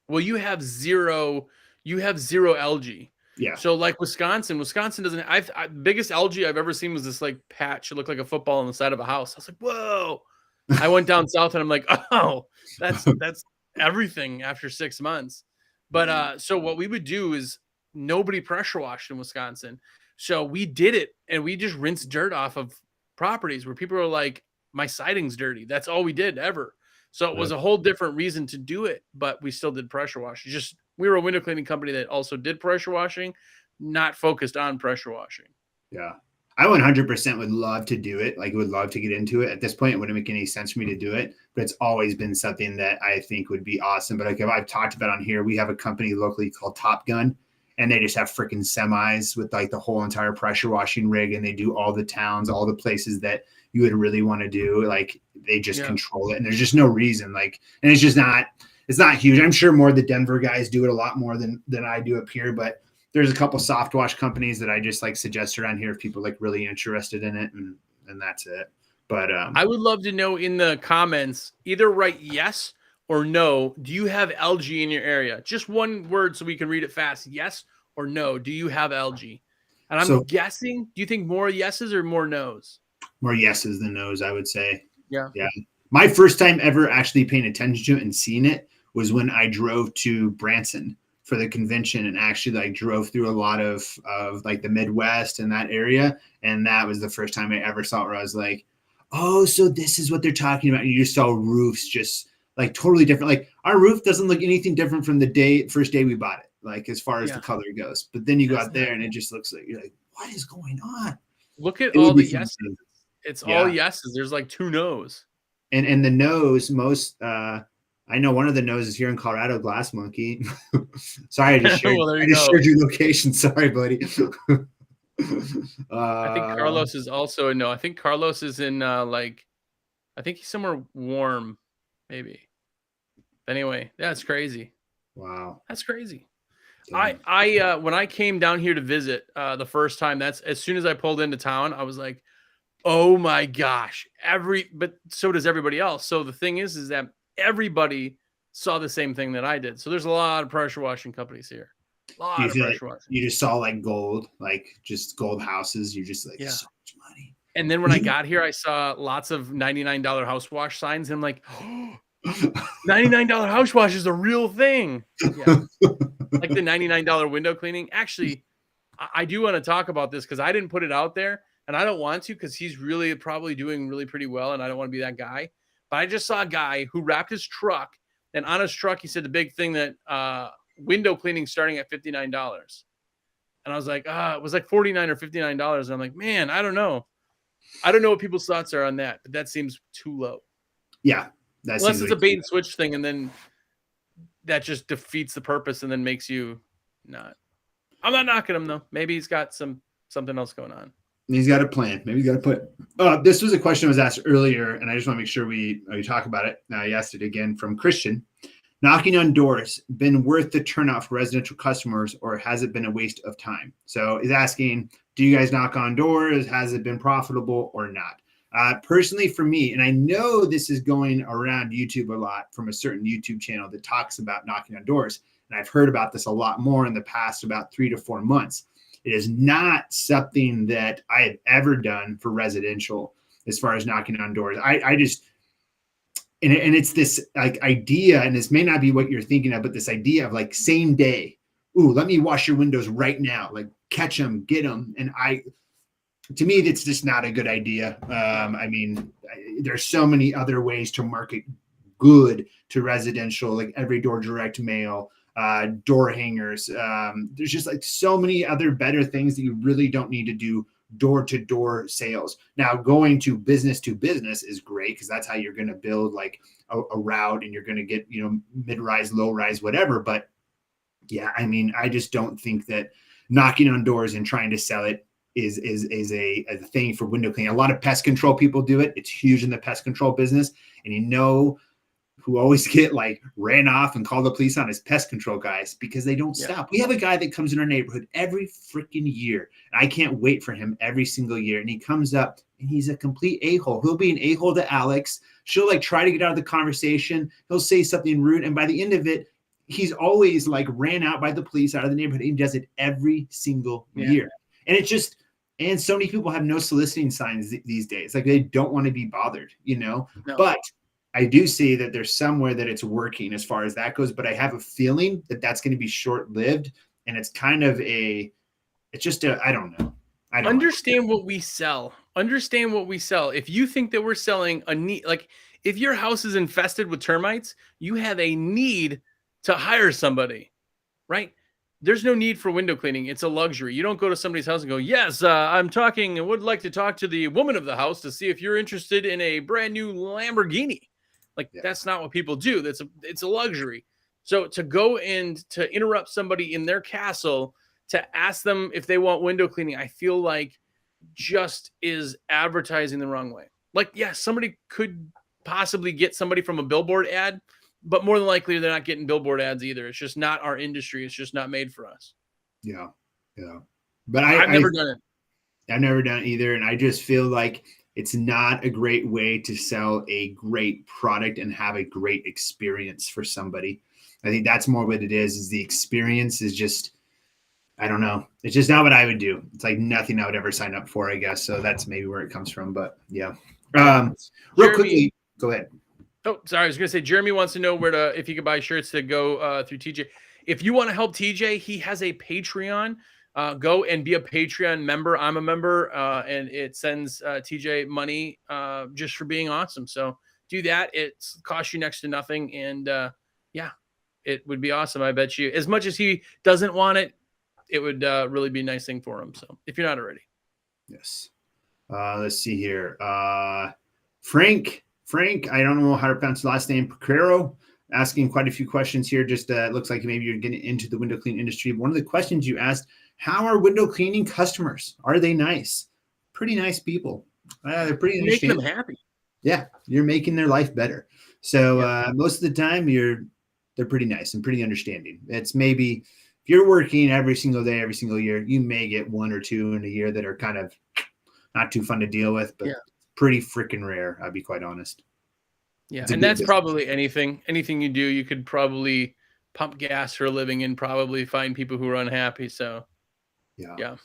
Well, you have zero algae. Yeah. So like Wisconsin doesn't. Biggest algae I've ever seen was this like patch. It looked like a football on the side of a house. I was like, whoa. I went down south and I'm like, oh, that's everything after 6 months. But so what we would do is nobody pressure washed in Wisconsin. So we did it, and we just rinsed dirt off of properties where people are like, my siding's dirty. That's all we did ever. So it was a whole different reason to do it, but we still did pressure washing. Just we were a window cleaning company that also did pressure washing, not focused on pressure washing. Yeah. I 100% would love to do it. Like, would love to get into it. At this point, it wouldn't make any sense for me to do it, but it's always been something that I think would be awesome. But like I've talked about on here, we have a company locally called Top Gun, and they just have freaking semis with like the whole entire pressure washing rig, and they do all the towns, all the places that you would really want to do. Like, they just control it, and there's just no reason. Like, and it's not huge. I'm sure more the Denver guys do it a lot more than I do up here, but there's a couple soft wash companies that I just like suggest around here if people like really interested in it, and that's it. But I would love to know in the comments, either write yes or no. Do you have algae in your area? Just one word so we can read it fast. Yes or no. Do you have algae? And I'm guessing, do you think more yeses or more nos? More yeses than nos, I would say. Yeah. Yeah. My first time ever actually paying attention to it and seeing it was when I drove to Branson for the convention, and actually like drove through a lot of like the Midwest and that area. And that was the first time I ever saw it, where I was like, oh, so this is what they're talking about. And you just saw roofs just like totally different. Like, our roof doesn't look anything different from the first day we bought it, like as far as the color goes. But then you go out there and it just looks like, you're like, what is going on? Look at all the yeses. It's all yeses. There's like 2 nos. And the nose, most I know one of the noses here in Colorado, Glass Monkey. Sorry, I just shared, shared your location. Sorry, buddy. I think Carlos is also a no. I think Carlos is in I think he's somewhere warm, maybe. Anyway, that's crazy. Wow, that's crazy. Damn. I when I came down here to visit the first time, that's as soon as I pulled into town, I was like, oh my gosh, but so does everybody else. So the thing is that everybody saw the same thing that I did. So there's a lot of pressure washing companies here. A lot of pressure washing. You just saw like gold, like just gold houses. You're just like, so much money. And then when I got here, I saw lots of $99 house wash signs. And I'm like, oh, $99 house wash is a real thing. Yeah. Like the $99 window cleaning. Actually, I do want to talk about this because I didn't put it out there, and I don't want to because he's really probably doing really pretty well, and I don't want to be that guy. But I just saw a guy who wrapped his truck, and on his truck, he said the big thing that window cleaning starting at $59. And I was like, it was like $49 or $59. And I'm like, man, I don't know. I don't know what people's thoughts are on that, but that seems too low. Yeah. Unless it's a bait and switch thing, and then that just defeats the purpose and then makes you not. I'm not knocking him, though. Maybe he's got something else going on. He's got a plan. Maybe he's got to put. This was a question I was asked earlier, and I just want to make sure we talk about it. I asked it again from Christian. Knocking on doors been worth the turnout for residential customers, or has it been a waste of time? So he's asking, do you guys knock on doors? Has it been profitable or not? Personally, for me, and I know this is going around YouTube a lot from a certain YouTube channel that talks about knocking on doors, and I've heard about this a lot more in the past about 3 to 4 months. It is not something that I have ever done for residential as far as knocking on doors. I just, and it's this like idea, and this may not be what you're thinking of, but this idea of like same day. Ooh, let me wash your windows right now. Like catch them, get them. And to me, that's just not a good idea. I mean, there's so many other ways to market good to residential, like every door direct mail, door hangers. There's just like so many other better things that you really don't need to do door-to-door sales. Now, going to business is great because that's how you're going to build like a route, and you're going to get, you know, mid-rise, low-rise, whatever. But yeah, I mean, I just don't think that knocking on doors and trying to sell it is a thing for window cleaning. A lot of pest control people do it. It's huge in the pest control business. And you know who always get like ran off and call the police on is pest control guys, because they don't stop. We have a guy that comes in our neighborhood every freaking year. And I can't wait for him every single year. And he comes up and he's a complete a-hole. He'll be an a-hole to Alex. She'll like try to get out of the conversation. He'll say something rude. And by the end of it, he's always like ran out by the police out of the neighborhood. He does it every single year. And it's just, and so many people have no soliciting signs these days. Like they don't want to be bothered, you know, but I do see that there's somewhere that it's working as far as that goes, but I have a feeling that that's going to be short-lived, and it's kind of it's just I don't know. Understand what we sell. Understand what we sell. If you think that we're selling a need, like if your house is infested with termites, you have a need to hire somebody, right? There's no need for window cleaning. It's a luxury. You don't go to somebody's house and go, yes, I'm talking and would like to talk to the woman of the house to see if you're interested in a brand new Lamborghini. Like that's not what people do. It's a luxury. So to go and to interrupt somebody in their castle to ask them if they want window cleaning, I feel like just is advertising the wrong way. Like, yeah, somebody could possibly get somebody from a billboard ad, but more than likely they're not getting billboard ads either. It's just not our industry. It's just not made for us. Yeah. But I've never done it. I've never done it either. And I just feel like it's not a great way to sell a great product and have a great experience for somebody. I think that's more what it is the experience is just, I don't know. It's just not what I would do. It's like nothing I would ever sign up for, I guess. So that's maybe where it comes from. But yeah. Real quickly, go ahead. Oh, sorry. I was going to say, Jeremy wants to know if you could buy shirts to go through TJ. If you want to help TJ, he has a Patreon. Go and be a Patreon member. I'm a member, and it sends TJ money just for being awesome. So do that. It costs you next to nothing. And yeah, it would be awesome. I bet you, as much as he doesn't want it, it would really be a nice thing for him. So if you're not already. Yes. Let's see here. Frank, I don't know how to pronounce the last name, Procaro, asking quite a few questions here. Just looks like maybe you're getting into the window cleaning industry. One of the questions you asked, how are window cleaning customers? Are they nice? Pretty nice people. They're pretty making them happy. Yeah, you're making their life better. So most of the time they're pretty nice and pretty understanding. It's maybe if you're working every single day, every single year, you may get one or two in a year that are kind of not too fun to deal with, but pretty freaking rare. I'll be quite honest. Yeah. And that's probably anything you do, you could probably pump gas for a living and probably find people who are unhappy. So yeah.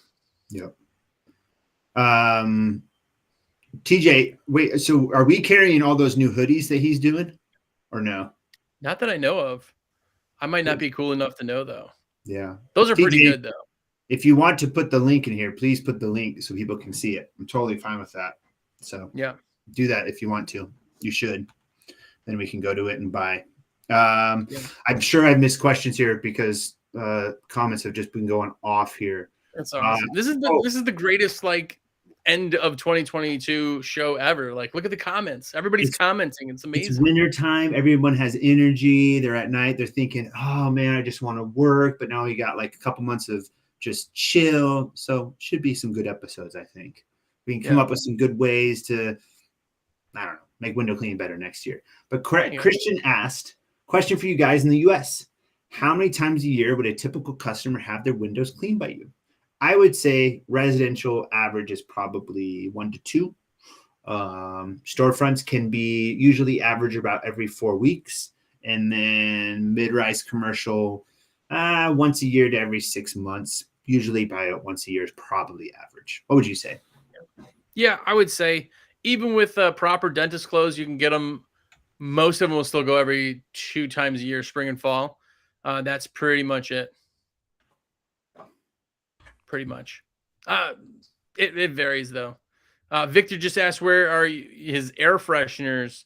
TJ, wait, so are we carrying all those new hoodies that he's doing or no? Not that I know of. I might not be cool enough to know though. Yeah. Those are pretty good though. If you want to put the link in here, please put the link so people can see it. I'm totally fine with that. So yeah, do that if you want to. You should. Then we can go to it and buy. I'm sure I've missed questions here because comments have just been going off here. That's awesome. This is the greatest like end of 2022 show ever. Like, look at the comments. Everybody's commenting. It's amazing. It's winter time. Everyone has energy. They're at night. They're thinking, oh man, I just want to work. But now we got like a couple months of just chill. So should be some good episodes, I think. We can come up with some good ways to, I don't know, make window cleaning better next year. But Christian asked, question for you guys in the US. How many times a year would a typical customer have their windows cleaned by you? I would say residential average is probably 1 to 2. Storefronts can be usually average about every 4 weeks. And then mid-rise commercial, once a year to every 6 months. usually probably once a year is probably average. What would you say? Yeah, I would say even with proper dentist clothes, you can get them. Most of them will still go every 2 times a year, spring and fall. That's pretty much it. Pretty much. It varies though. Victor just asked where are his air fresheners.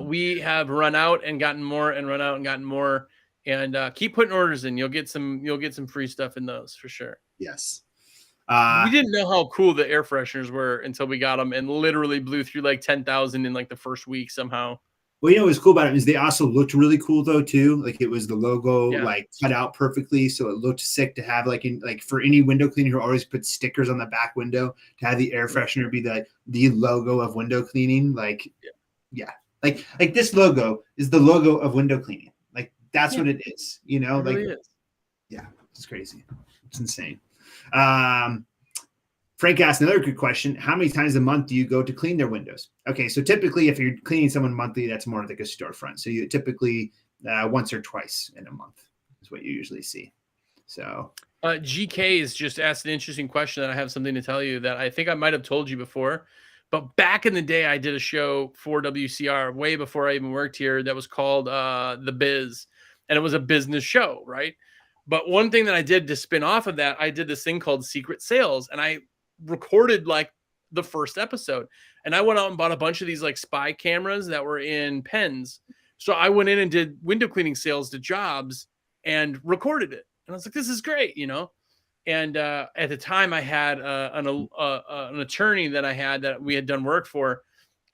We have run out and gotten more, and run out and gotten more. And keep putting orders in. You'll get some free stuff in those for sure. Yes. We didn't know how cool the air fresheners were until we got them, and literally blew through like 10,000 in like the first week somehow. Well, you know what's cool about it is they also looked really cool though too. Like it was the logo like cut out perfectly, so it looked sick to have like for any window cleaner who always puts stickers on the back window, to have the air freshener be the logo of window cleaning. Like like this logo is the logo of window cleaning. Like that's what it is. You know, it really is. Yeah, it's crazy. It's insane. Frank asked another good question. How many times a month do you go to clean their windows? Okay, so typically if you're cleaning someone monthly, that's more like a storefront. So you typically once or twice in a month is what you usually see. So GK has just asked an interesting question that I have something to tell you that I think I might have told you before. But back in the day, I did a show for WCR way before I even worked here that was called The Biz. And it was a business show, right? But one thing that I did to spin off of that, I did this thing called Secret Sales. And I recorded like the first episode, and I went out and bought a bunch of these like spy cameras that were in pens. So I went in and did window cleaning sales to jobs and recorded it. And I was like, this is great, you know? And at the time I had an attorney that we had done work for,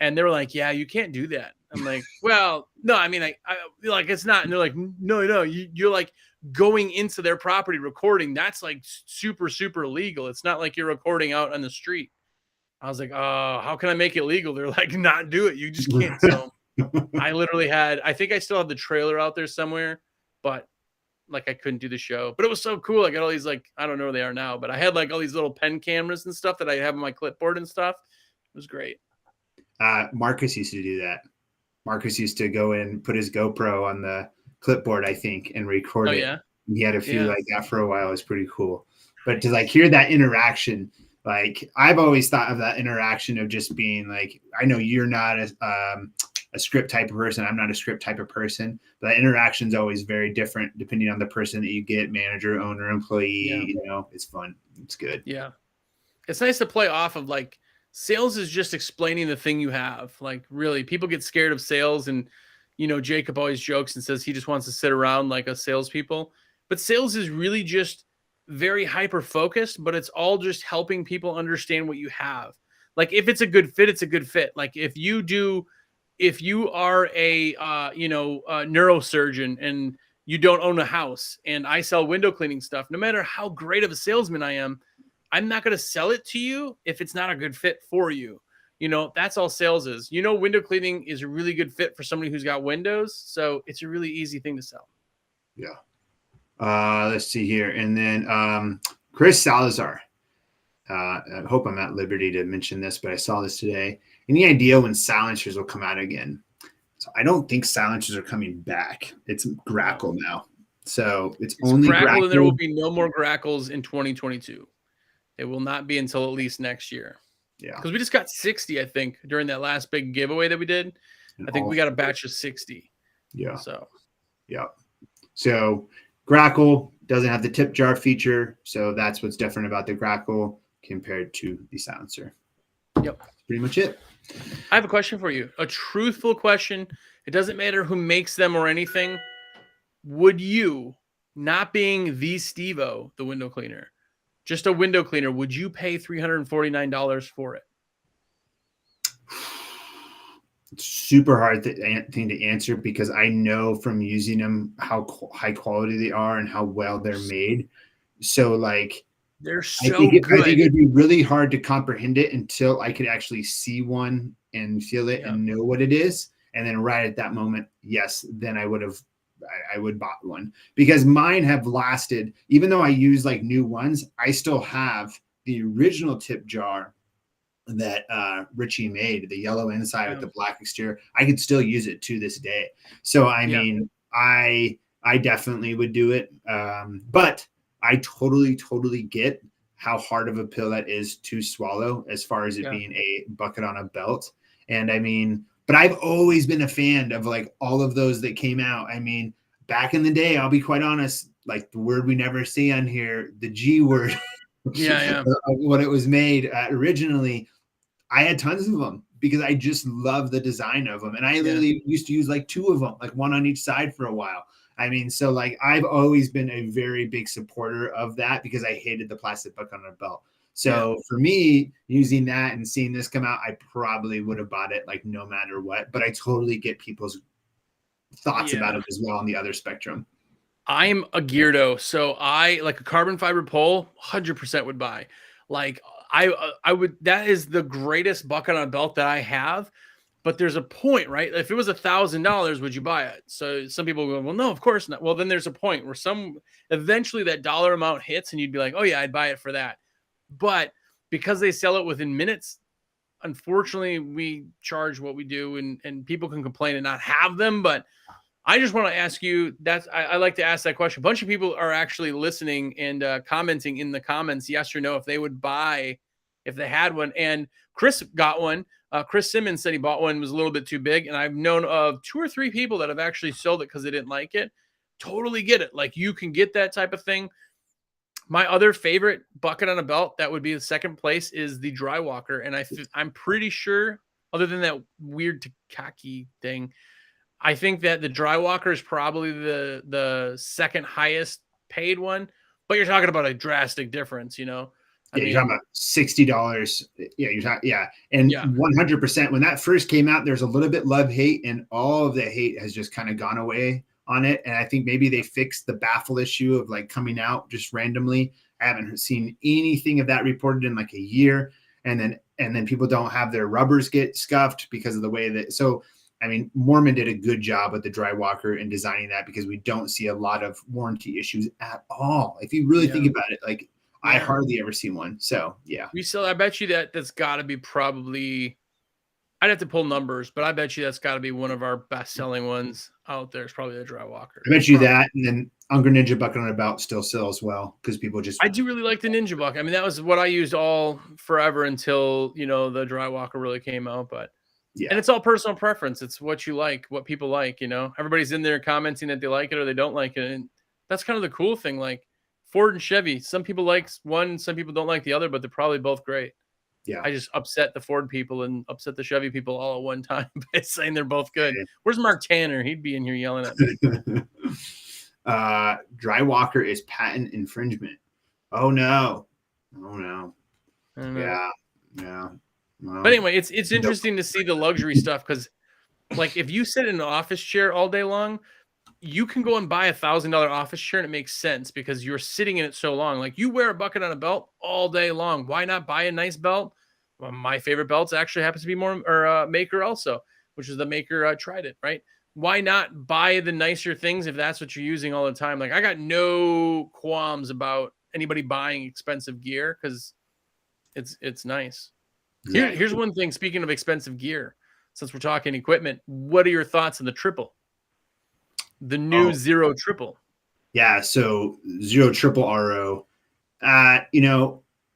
and they were like, yeah, you can't do that. I'm like, well, no, I mean, I like, it's not. And they're like, no, you're like going into their property recording. That's like super, super illegal. It's not like you're recording out on the street. I was like, oh, how can I make it legal? They're like, not do it. You just can't. So I literally I think I still have the trailer out there somewhere, but like I couldn't do the show. But it was so cool. I got all these, like, I don't know where they are now, but I had like all these little pen cameras and stuff that I have on my clipboard and stuff. It was great. Marcus used to do that. Marcus used to go in, put his GoPro on the clipboard, I think, and record it. Yeah. He had a few like that for a while. It was pretty cool. But to like hear that interaction, like I've always thought of that interaction of just being like, I know you're not a script type of person. I'm not a script type of person, but that interaction is always very different depending on the person that you get, manager, owner, employee. Yeah. You know, it's fun. It's good. Yeah. It's nice to play off of like, sales is just explaining the thing you have. Like really, people get scared of sales, and you know, Jacob always jokes and says he just wants to sit around like a salespeople. But sales is really just very hyper focused, but it's all just helping people understand what you have. Like if it's a good fit, it's a good fit. Like if you are a neurosurgeon and you don't own a house, and I sell window cleaning stuff, no matter how great of a salesman I am, I'm not going to sell it to you if it's not a good fit for you. You know, that's all sales is. You know, window cleaning is a really good fit for somebody who's got windows. So it's a really easy thing to sell. Yeah. Let's see here. And then Chris Salazar. I hope I'm at liberty to mention this, but I saw this today. Any idea when silencers will come out again? So I don't think silencers are coming back. It's Grackle now. So it's only Grackle, and there will be no more Grackles in 2022. It will not be until at least next year. Yeah. Because we just got 60, I think, during that last big giveaway that we did. I think we got a batch of 60. Yeah. So, yeah. So Grackle doesn't have the tip jar feature. So that's what's different about the Grackle compared to the silencer. Yep. That's pretty much it. I have a question for you. A truthful question. It doesn't matter who makes them or anything. Would you, not being the SteveO, the window cleaner, just a window cleaner, would you pay $349 for it? It's super hard thing to answer because I know from using them how high quality they are and how well they're made. So like, they're so good. I think it'd be really hard to comprehend it until I could actually see one and feel it and know what it is. And then right at that moment, yes, then I would bought one, because mine have lasted. Even though I use like new ones, I still have the original tip jar that Richie made, the yellow inside with the black exterior. I could still use it to this day. So I mean, I definitely would do it. But I totally get how hard of a pill that is to swallow as far as it being a bucket on a belt. And I mean, but I've always been a fan of like all of those that came out. I mean, back in the day, I'll be quite honest, like the word we never say on here, the G word, when it was made originally, I had tons of them because I just love the design of them. And I literally used to use like 2 of them, like one on each side for a while. I mean, so like I've always been a very big supporter of that because I hated the plastic bucket on a belt. So for me, using that and seeing this come out, I probably would have bought it like no matter what. But I totally get people's thoughts about it as well on the other spectrum. I'm a geardo, so I like a carbon fiber pole, 100% would buy. Like I would. That is the greatest bucket on a belt that I have. But there's a point, right? If it was $1,000, would you buy it? So some people go, well, no, of course not. Well, then there's a point where eventually that dollar amount hits and you'd be like, oh yeah, I'd buy it for that. But because they sell it within minutes, unfortunately we charge what we do and people can complain and not have them. But I just want to ask you, I like to ask that question. A bunch of people are actually listening and commenting in the comments, yes or no, if they would buy, if they had one. And Chris got one. Chris Simmons said he bought one, was a little bit too big. And I've known of 2 or 3 people that have actually sold it because they didn't like it. Totally get it. Like you can get that type of thing. My other favorite bucket on a belt that would be the second place is the dry walker. And I'm pretty sure, other than that weird Takaki thing, I think that the dry walker is probably the second highest paid one. But you're talking about a drastic difference, you know? You're talking about $60. Yeah, and 100%. When that first came out, there's a little bit love-hate, and all of the hate has just kind of gone away on it. And I think maybe they fixed the baffle issue of like coming out just randomly. I haven't seen anything of that reported in like a year. And then people don't have their rubbers get scuffed because of the way that. So I mean, Mormon did a good job with the dry walker in designing that because we don't see a lot of warranty issues at all. If you really think about it, like. I hardly ever see one. So yeah. I bet you that's got to be probably, I'd have to pull numbers, but I bet you that's got to be one of our best selling ones out there. It's probably the dry walker. I bet you that. And then Unger Ninja bucket on a belt still sells well because people just. I do really like the Ninja bucket. I mean, that was what I used all forever until, the dry walker really came out. But and it's all personal preference. It's what you like, what people like, everybody's in there commenting that they like it or they don't like it. And that's kind of the cool thing. Like, Ford and Chevy, some people like one, some people don't like the other, but they're probably both great. Yeah. I just upset the Ford people and upset the Chevy people all at one time by saying they're both good. Where's Mark Tanner? He'd be in here yelling at me. Dry walker is patent infringement. Oh no. Yeah. Well, but anyway, it's interesting to see the luxury stuff because like if you sit in an office chair all day long, you can go and buy $1,000 office chair and it makes sense because you're sitting in it so long. Like you wear a bucket on a belt all day long. Why not buy a nice belt? Well, my favorite belts actually happens to be Maker also, which is the Maker Trident, right? Why not buy the nicer things if that's what you're using all the time? Like I got no qualms about anybody buying expensive gear because it's nice. Here's one thing. Speaking of expensive gear, since we're talking equipment, what are your thoughts on the triple? The new Xero Triple. Yeah, so Xero Triple RO,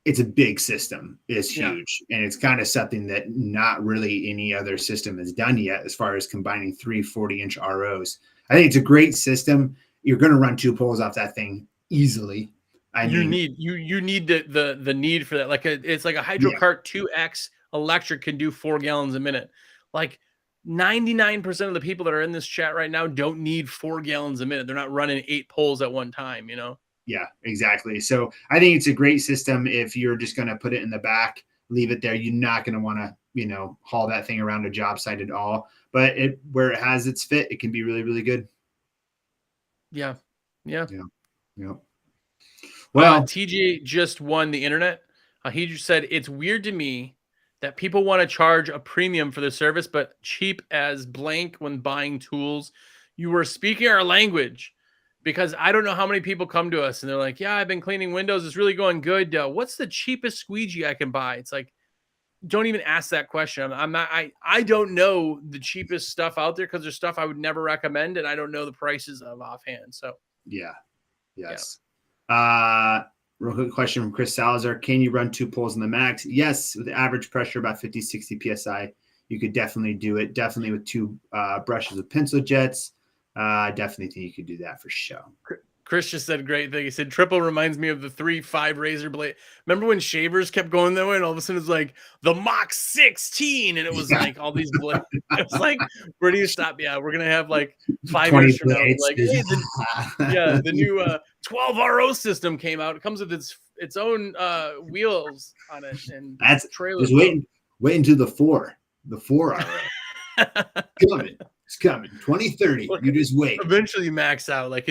it's a big system. It's huge. And it's kind of something that not really any other system has done yet as far as combining 3 40-inch ROs. I think it's a great system. You're going to run 2 poles off that thing easily. You need the need for that. Like it's like a HydroCart 2X electric can do 4 gallons a minute. Like 99% of the people that are in this chat right now don't need 4 gallons a minute. They're not running 8 poles at one time, Yeah, exactly. So I think it's a great system if you're just going to put it in the back, leave it there. You're not going to want to, haul that thing around a job site at all. But where it has its fit, it can be really, really good. Yeah. Well, TJ just won the internet. He just said, it's weird to me that people want to charge a premium for the service, but cheap as blank when buying tools. You were speaking our language because I don't know how many people come to us and they're like, yeah, I've been cleaning windows. It's really going good. What's the cheapest squeegee I can buy? It's like, don't even ask that question. I don't know the cheapest stuff out there because there's stuff I would never recommend and I don't know the prices of offhand. So yeah. Yes. Real quick question from Chris Salazar. Can you run 2 poles in the max? Yes, with average pressure about 50, 60 PSI. You could definitely do it. Definitely with 2 brushes of pencil jets. I definitely think you could do that for sure. Chris just said a great thing. He said, triple reminds me of the 3.5 razor blade. Remember when shavers kept going that way and all of a sudden it's like the Mach 16 and it was like all these blades. It's like, where do you stop? Yeah, we're going to have like 5 years from now. Like, hey, the new 12 RO system came out. It comes with its own wheels on it. And that's trailer. Just wait until the 4 RO. It's coming. 2030. Look, you just wait. Eventually max out. Like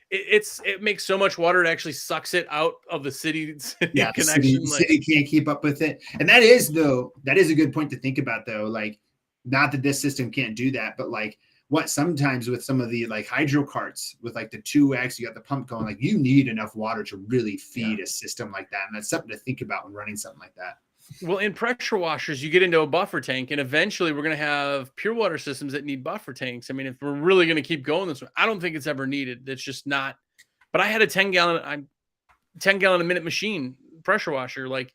it makes so much water it actually sucks it out of the city connection. The city can't keep up with it. And that is a good point to think about though. Like, not that this system can't do that, but like what sometimes with some of the like hydro carts with like the 2X, you got the pump going, like you need enough water to really feed a system like that. And that's something to think about when running something like that. Well, in pressure washers, you get into a buffer tank, and eventually we're going to have pure water systems that need buffer tanks. I mean, if we're really going to keep going this way, I don't think it's ever needed. It's just not. But I had a 10 gallon a minute machine pressure washer. Like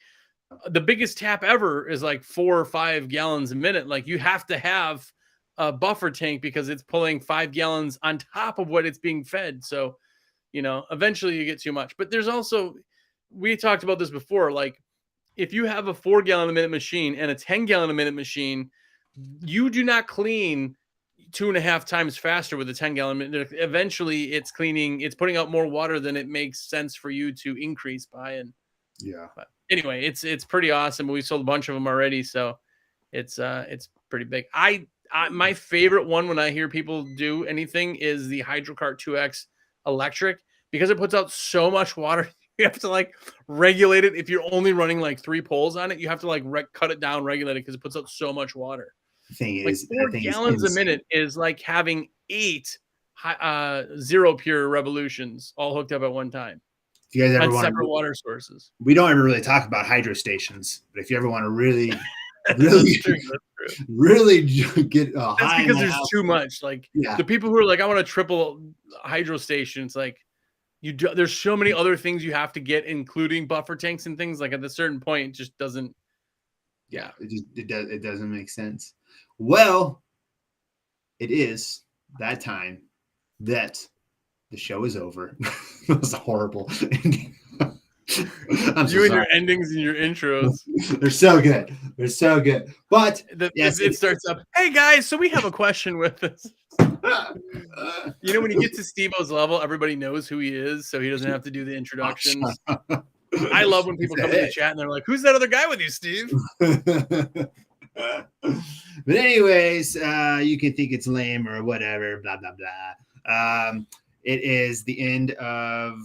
the biggest tap ever is like 4 or 5 gallons a minute. Like you have to have a buffer tank because it's pulling 5 gallons on top of what it's being fed. So, eventually you get too much. But there's also, we talked about this before, like, if you have a 4 gallon a minute machine and a 10 gallon a minute machine, you do not clean 2.5 times faster with a 10 gallon a minute. Eventually it's putting out more water than it makes sense for you to increase by. And but anyway, it's pretty awesome. We sold a bunch of them already. So it's pretty big. My favorite one when I hear people do anything is the HydroCart 2X electric, because it puts out so much water. You have to like regulate it. If you're only running like 3 poles on it, you have to like cut it down, regulate it because it puts out so much water. The thing like is, 4 gallons a minute is like having 8 Xero Pure Revolutions all hooked up at one time. If you guys ever want separate water sources, we don't ever really talk about hydro stations, but if you ever want to really really get that's because there's too much. Like the people who are like, I want a triple hydro station. It's like, there's so many other things you have to get, including buffer tanks and things. Like at a certain point, it just doesn't. Yeah, it doesn't make sense. Well, it is that time that the show is over. That was horrible. I'm so sorry. And your endings and your intros. They're so good. They're so good. But it starts up. Hey guys, so we have a question with us. When you get to SteveO's level, everybody knows who he is, so he doesn't have to do the introductions. I love when people come in the chat and they're like, "Who's that other guy with you, Steve?" But anyways, you can think it's lame or whatever, blah blah blah. It is the end of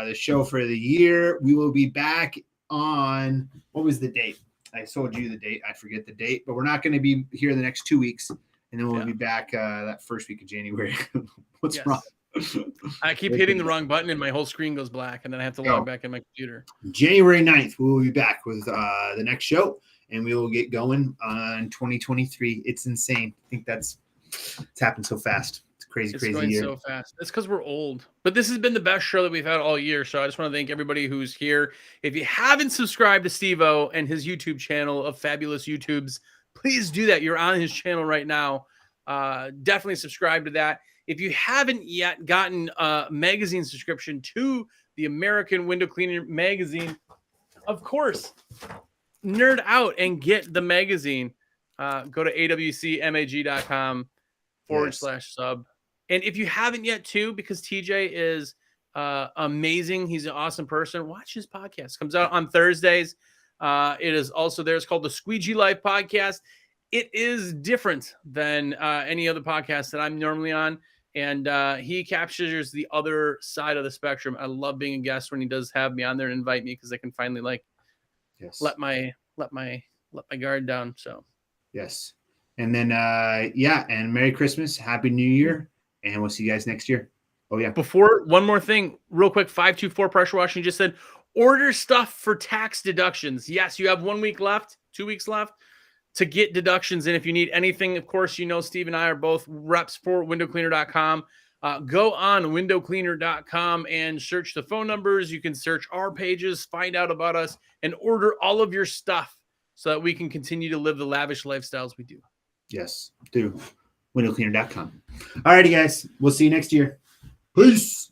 the show for the year. We will be back on, what was the date? I told you the date. I forget the date, but we're not going to be here the next 2 weeks. And then we'll be back that first week of January. What's wrong? I keep hitting the wrong button and my whole screen goes black, and then I have to log back in my computer. January 9th, we will be back with the next show, and we will get going on 2023. It's insane. I think it's happened so fast. Crazy going year. So fast. It's because we're old. But this has been the best show that we've had all year. So I just want to thank everybody who's here. If you haven't subscribed to SteveO and his YouTube channel of fabulous YouTubes, please do that. You're on his channel right now. Definitely subscribe to that. If you haven't yet gotten a magazine subscription to the American Window Cleaner magazine, of course, nerd out and get the magazine. Go to awcmag.com/sub. And if you haven't yet too, because TJ is amazing, he's an awesome person, watch his podcast. It comes out on Thursdays. It is also there. It's called the Squeegee Life Podcast. It is different than any other podcast that I'm normally on. And he captures the other side of the spectrum. I love being a guest when he does have me on there and invite me, because I can finally let my guard down. So yes. And then and Merry Christmas, Happy New Year, and we'll see you guys next year. Oh yeah. Before, one more thing, real quick, 524 Pressure Washing just said, order stuff for tax deductions. Yes, you have 1 week left, 2 weeks left to get deductions. And if you need anything, of course, Steve and I are both reps for windowcleaner.com. Go on windowcleaner.com and search the phone numbers. You can search our pages, find out about us, and order all of your stuff so that we can continue to live the lavish lifestyles we do. Yes, do windowcleaner.com. All righty, guys. We'll see you next year. Peace.